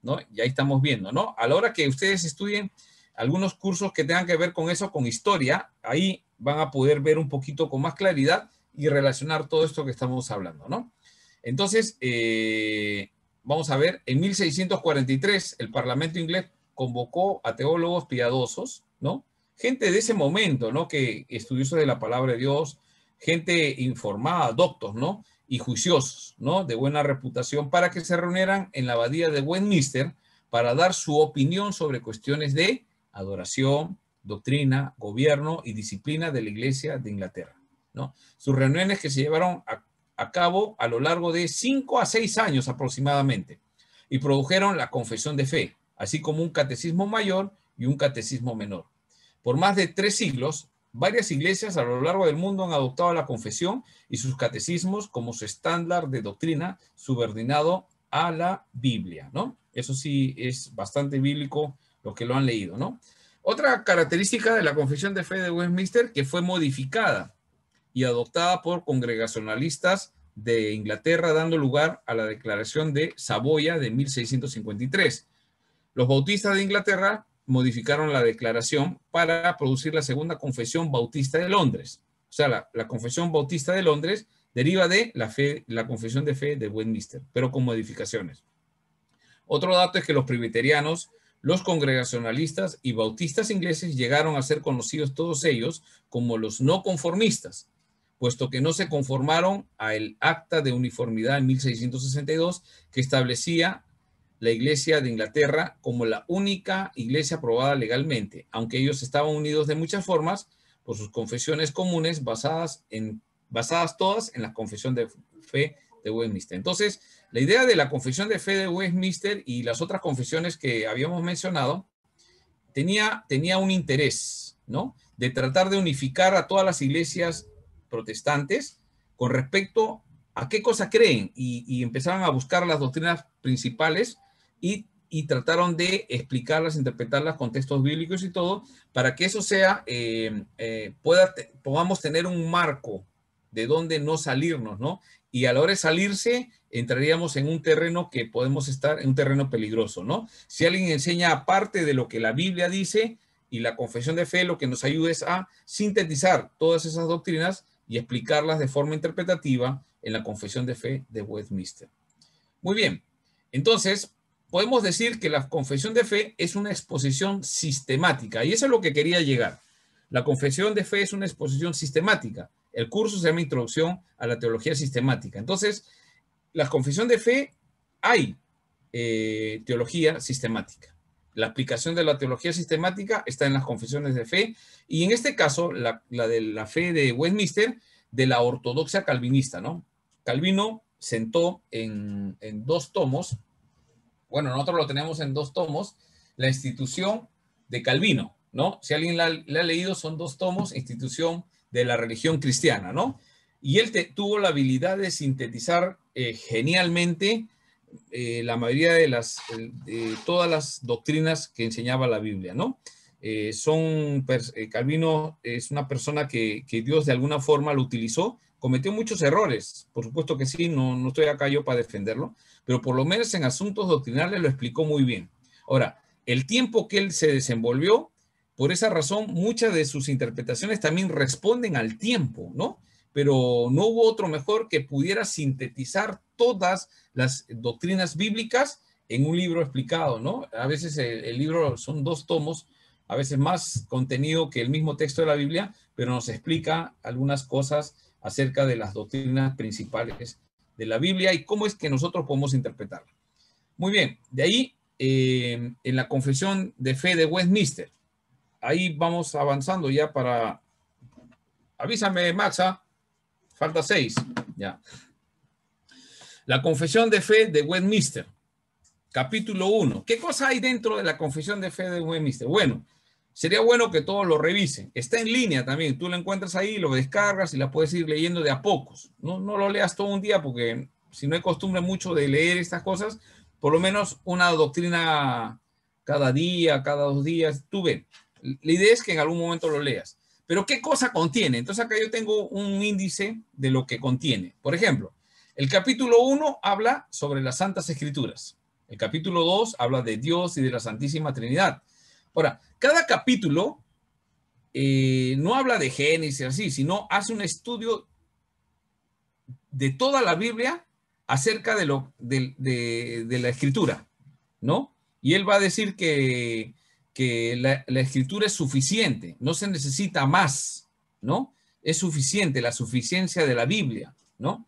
¿No? Y ahí estamos viendo, ¿no? A la hora que ustedes estudien algunos cursos que tengan que ver con eso, con historia, ahí van a poder ver un poquito con más claridad y relacionar todo esto que estamos hablando, ¿no? Entonces, vamos a ver, en 1643 el Parlamento inglés convocó a teólogos piadosos, ¿no? Gente de ese momento, ¿no? Que estudiosos de la palabra de Dios, gente informada, doctos, ¿no? Y juiciosos, ¿no? De buena reputación, para que se reunieran en la abadía de Westminster para dar su opinión sobre cuestiones de adoración, doctrina, gobierno y disciplina de la Iglesia de Inglaterra, ¿no? Sus reuniones que se llevaron a cabo a lo largo de 5 a 6 años aproximadamente y produjeron la confesión de fe, así como un catecismo mayor y un catecismo menor. Por más de 3 siglos, varias iglesias a lo largo del mundo han adoptado la confesión y sus catecismos como su estándar de doctrina subordinado a la Biblia, ¿no? Eso sí es bastante bíblico lo que lo han leído, ¿no? Otra característica de la confesión de fe de Westminster que fue modificada y adoptada por congregacionalistas de Inglaterra, dando lugar a la Declaración de Saboya de 1653. Los bautistas de Inglaterra modificaron la declaración para producir la segunda confesión bautista de Londres. O sea, la confesión bautista de Londres deriva de la confesión de fe de Westminster, pero con modificaciones. Otro dato es que los presbiterianos, los congregacionalistas y bautistas ingleses llegaron a ser conocidos todos ellos como los no conformistas, puesto que no se conformaron al Acta de Uniformidad en 1662, que establecía la Iglesia de Inglaterra como la única iglesia aprobada legalmente, aunque ellos estaban unidos de muchas formas por sus confesiones comunes basadas todas en la Confesión de Fe de Westminster. Entonces, la idea de la Confesión de Fe de Westminster y las otras confesiones que habíamos mencionado tenía un interés, ¿no?, de tratar de unificar a todas las iglesias protestantes con respecto a qué cosa creen, y empezaron a buscar las doctrinas principales y trataron de explicarlas, interpretarlas con textos bíblicos y todo, para que eso sea, podamos tener un marco de dónde no salirnos, ¿no? Y a la hora de salirse, entraríamos en un terreno que podemos estar, en un terreno peligroso, ¿no? Si alguien enseña aparte de lo que la Biblia dice, y la confesión de fe lo que nos ayuda es a sintetizar todas esas doctrinas y explicarlas de forma interpretativa en la confesión de fe de Westminster. Muy bien, entonces podemos decir que la confesión de fe es una exposición sistemática, y eso es lo que quería llegar. La confesión de fe es una exposición sistemática. El curso se llama Introducción a la Teología Sistemática. Entonces, la confesión de fe hay teología sistemática. La aplicación de la teología sistemática está en las confesiones de fe, y en este caso, la de la fe de Westminster, de la ortodoxia calvinista, ¿no? Calvino sentó en 2 tomos, bueno, nosotros lo tenemos en 2 tomos, la institución de Calvino, ¿no? Si alguien la ha leído, son 2 tomos, institución de la religión cristiana, ¿no? Y él tuvo la habilidad de sintetizar genialmente la mayoría de todas las doctrinas que enseñaba la Biblia, ¿no? Calvino es una persona que Dios de alguna forma lo utilizó, cometió muchos errores, por supuesto que sí, no estoy acá yo para defenderlo, pero por lo menos en asuntos doctrinales lo explicó muy bien. Ahora, el tiempo que él se desenvolvió, por esa razón, muchas de sus interpretaciones también responden al tiempo, ¿no? Pero no hubo otro mejor que pudiera sintetizar todas las doctrinas bíblicas en un libro explicado, ¿no? A veces el libro son 2 tomos, a veces más contenido que el mismo texto de la Biblia, pero nos explica algunas cosas acerca de las doctrinas principales de la Biblia y cómo es que nosotros podemos interpretarla. Muy bien, de ahí en la confesión de fe de Westminster, ahí vamos avanzando ya para... Avísame, Maxa, falta 6, ya. La confesión de fe de Westminster, capítulo 1. ¿Qué cosa hay dentro de la confesión de fe de Westminster? Bueno, sería bueno que todos lo revisen. Está en línea también. Tú lo encuentras ahí, lo descargas y la puedes ir leyendo de a pocos. No lo leas todo un día porque si no hay costumbre mucho de leer estas cosas, por lo menos una doctrina cada día, cada 2 días, tú ves. La idea es que en algún momento lo leas. Pero ¿qué cosa contiene? Entonces acá yo tengo un índice de lo que contiene. Por ejemplo, el capítulo 1 habla sobre las Santas Escrituras. El capítulo 2 habla de Dios y de la Santísima Trinidad. Ahora, cada capítulo no habla de Génesis así, sino hace un estudio de toda la Biblia acerca de la Escritura, ¿no? Y él va a decir que la Escritura es suficiente, no se necesita más, ¿no? Es suficiente, la suficiencia de la Biblia, ¿no?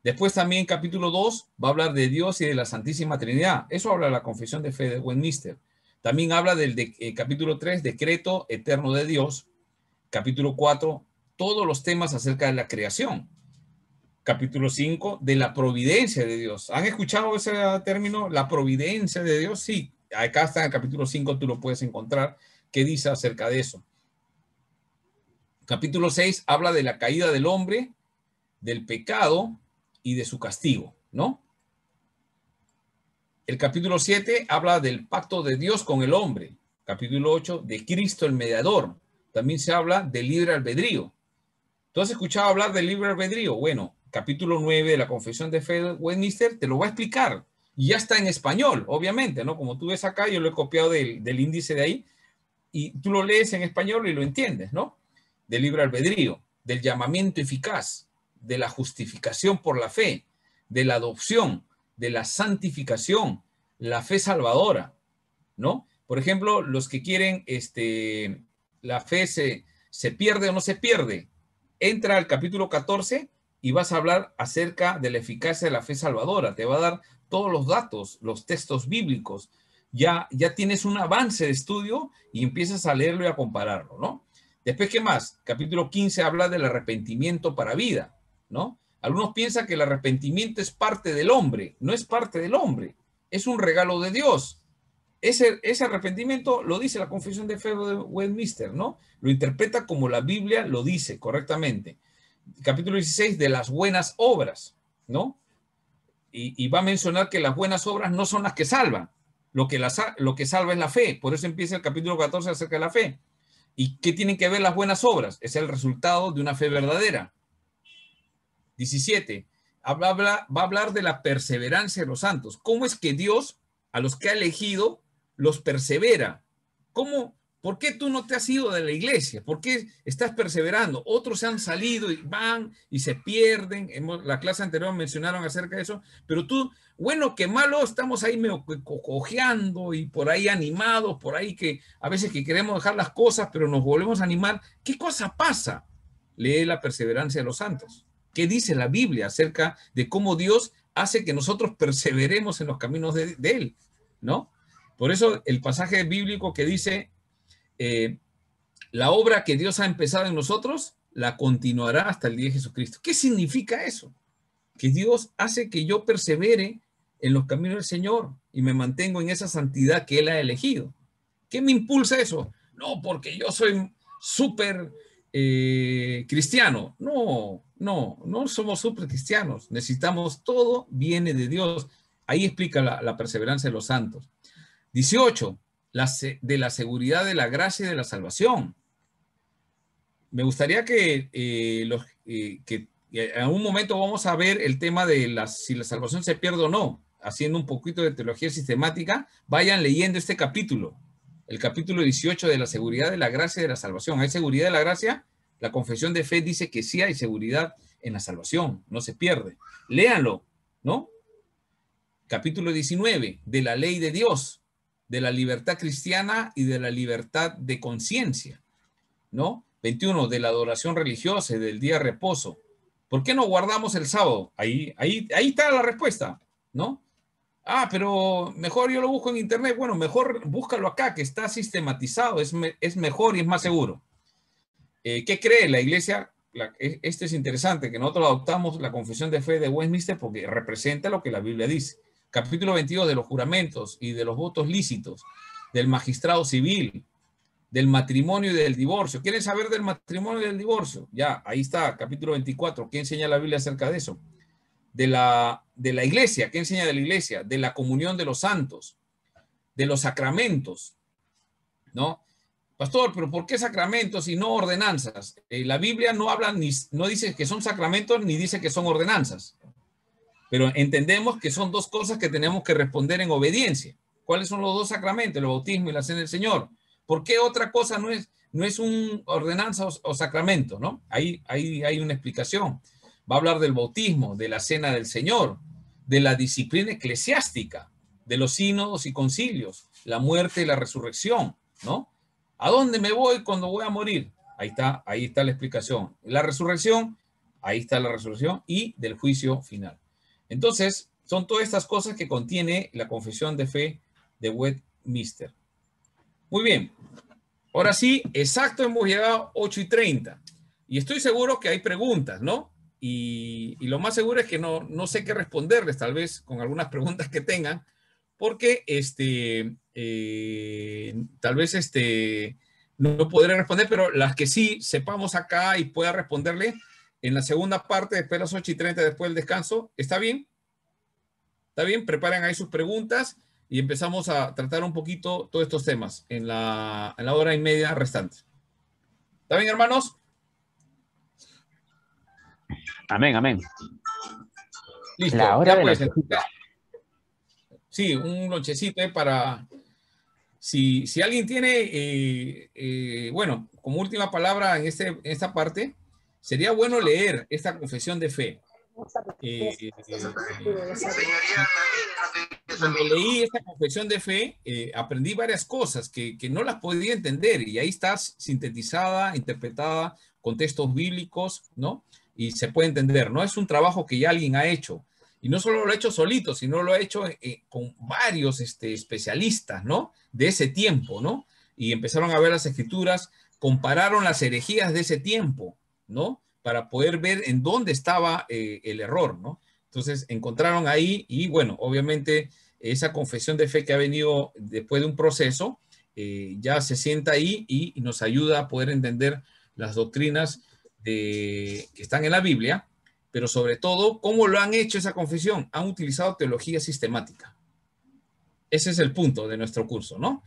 Después también capítulo 2 va a hablar de Dios y de la Santísima Trinidad. Eso habla la confesión de fe de Westminster. También habla del capítulo 3, decreto eterno de Dios. Capítulo 4, todos los temas acerca de la creación. Capítulo 5, de la providencia de Dios. ¿Han escuchado ese término? La providencia de Dios, sí. Acá está en el capítulo 5, tú lo puedes encontrar. ¿Qué dice acerca de eso? Capítulo 6 habla de la caída del hombre, del pecado y de su castigo, ¿no? El capítulo 7 habla del pacto de Dios con el hombre. Capítulo 8, de Cristo el mediador. También se habla del libre albedrío. ¿Tú has escuchado hablar del libre albedrío? Bueno, capítulo 9 de la confesión de fe de Westminster te lo va a explicar. Y ya está en español, obviamente, ¿no? Como tú ves acá, yo lo he copiado del índice de ahí. Y tú lo lees en español y lo entiendes, ¿no? Del libre albedrío, del llamamiento eficaz, de la justificación por la fe, de la adopción, de la santificación, la fe salvadora, ¿no? Por ejemplo, los que quieren, la fe se pierde o no se pierde. entra al capítulo 14 y vas a hablar acerca de la eficacia de la fe salvadora. Te va a dar todos los datos, los textos bíblicos. Ya tienes un avance de estudio y empiezas a leerlo y a compararlo, ¿no? Después, ¿qué más? Capítulo 15 habla del arrepentimiento para vida, ¿no? Algunos piensan que el arrepentimiento es parte del hombre. No es parte del hombre. Es un regalo de Dios. Ese arrepentimiento lo dice la Confesión de Fe de Westminster, ¿no? Lo interpreta como la Biblia lo dice correctamente. Capítulo 16 de las buenas obras, ¿no? Y va a mencionar que las buenas obras no son las que salvan. Lo que salva es la fe. Por eso empieza el capítulo 14 acerca de la fe. ¿Y qué tienen que ver las buenas obras? Es el resultado de una fe verdadera. 17. Va a hablar de la perseverancia de los santos. ¿Cómo es que Dios, a los que ha elegido, los persevera? ¿Por qué tú no te has ido de la iglesia? ¿Por qué estás perseverando? Otros se han salido y van y se pierden. La clase anterior mencionaron acerca de eso. Pero tú, bueno que malo, estamos ahí medio cojeando y por ahí animados, por ahí que a veces que queremos dejar las cosas, pero nos volvemos a animar. ¿Qué cosa pasa? Lee la perseverancia de los santos. ¿Qué dice la Biblia acerca de cómo Dios hace que nosotros perseveremos en los caminos de Él? ¿No? Por eso el pasaje bíblico que dice, la obra que Dios ha empezado en nosotros, la continuará hasta el día de Jesucristo. ¿Qué significa eso? Que Dios hace que yo persevere en los caminos del Señor y me mantengo en esa santidad que Él ha elegido. ¿Qué me impulsa eso? No, porque yo soy súper cristiano. No somos súper cristianos. Necesitamos todo, viene de Dios. Ahí explica la perseverancia de los santos. 18. De la seguridad de la gracia y de la salvación. Me gustaría que en algún momento vamos a ver el tema de si la salvación se pierde o no, haciendo un poquito de teología sistemática. Vayan leyendo este capítulo, el capítulo 18 de la seguridad de la gracia y de la salvación. ¿Hay seguridad de la gracia? La confesión de fe dice que sí hay seguridad en la salvación, no se pierde. Léanlo, ¿no? Capítulo 19, de la ley de Dios, de la libertad cristiana y de la libertad de conciencia, ¿no? 21, de la adoración religiosa y del día de reposo. ¿Por qué no guardamos el sábado? Ahí está la respuesta, ¿no? Ah, pero mejor yo lo busco en internet. Bueno, mejor búscalo acá, que está sistematizado, es mejor y es más seguro. ¿Qué cree la iglesia? Este es interesante, que nosotros adoptamos la confesión de fe de Westminster porque representa lo que la Biblia dice. Capítulo 22 de los juramentos y de los votos lícitos, del magistrado civil, del matrimonio y del divorcio. ¿Quieren saber del matrimonio y del divorcio? Ya, ahí está, capítulo 24. ¿Qué enseña la Biblia acerca de eso? De la iglesia. ¿Qué enseña de la iglesia? De la comunión de los santos, de los sacramentos, ¿no? Pastor, ¿pero por qué sacramentos y no ordenanzas? La Biblia no habla, no dice que son sacramentos, ni dice que son ordenanzas. Pero entendemos que son dos cosas que tenemos que responder en obediencia. ¿Cuáles son los dos sacramentos? El bautismo y la cena del Señor. ¿Por qué otra cosa no es un ordenanza o sacramento, ¿no? Ahí hay una explicación. Va a hablar del bautismo, de la cena del Señor, de la disciplina eclesiástica, de los sínodos y concilios, la muerte y la resurrección, ¿no? ¿A dónde me voy cuando voy a morir? Ahí está la explicación. La resurrección, ahí está la resurrección y del juicio final. Entonces, son todas estas cosas que contiene la confesión de fe de Westminster. Muy bien. Ahora sí, exacto, hemos llegado a 8:30. Y estoy seguro que hay preguntas, ¿no? Y lo más seguro es que no sé qué responderles, tal vez con algunas preguntas que tengan, porque tal vez no podré responder, pero las que sí sepamos acá y pueda responderle en la segunda parte, después de las 8:30, después del descanso. ¿Está bien? ¿Está bien? Preparen ahí sus preguntas y empezamos a tratar un poquito todos estos temas en la hora y media restante. ¿Está bien, hermanos? Amén, amén. Listo. La hora ya de pues, la... Sí, un lonchecito para... Si alguien tiene, bueno, como última palabra en esta parte, sería bueno leer esta confesión de fe. Cuando leí esta confesión de fe, aprendí varias cosas que no las podía entender y ahí está sintetizada, interpretada con textos bíblicos, ¿no? Y se puede entender, ¿no? Es un trabajo que ya alguien ha hecho. Y no solo lo ha hecho solito, sino lo ha hecho con varios especialistas, ¿no? De ese tiempo, ¿no? Y empezaron a ver las escrituras, compararon las herejías de ese tiempo, ¿no? Para poder ver en dónde estaba el error, ¿no? Entonces encontraron ahí y bueno, obviamente esa confesión de fe que ha venido después de un proceso, ya se sienta ahí y nos ayuda a poder entender las doctrinas que están en la Biblia, pero sobre todo, ¿cómo lo han hecho esa confesión? Han utilizado teología sistemática. Ese es el punto de nuestro curso, ¿no?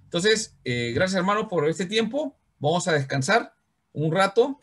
Entonces, gracias hermano por este tiempo. Vamos a descansar un rato.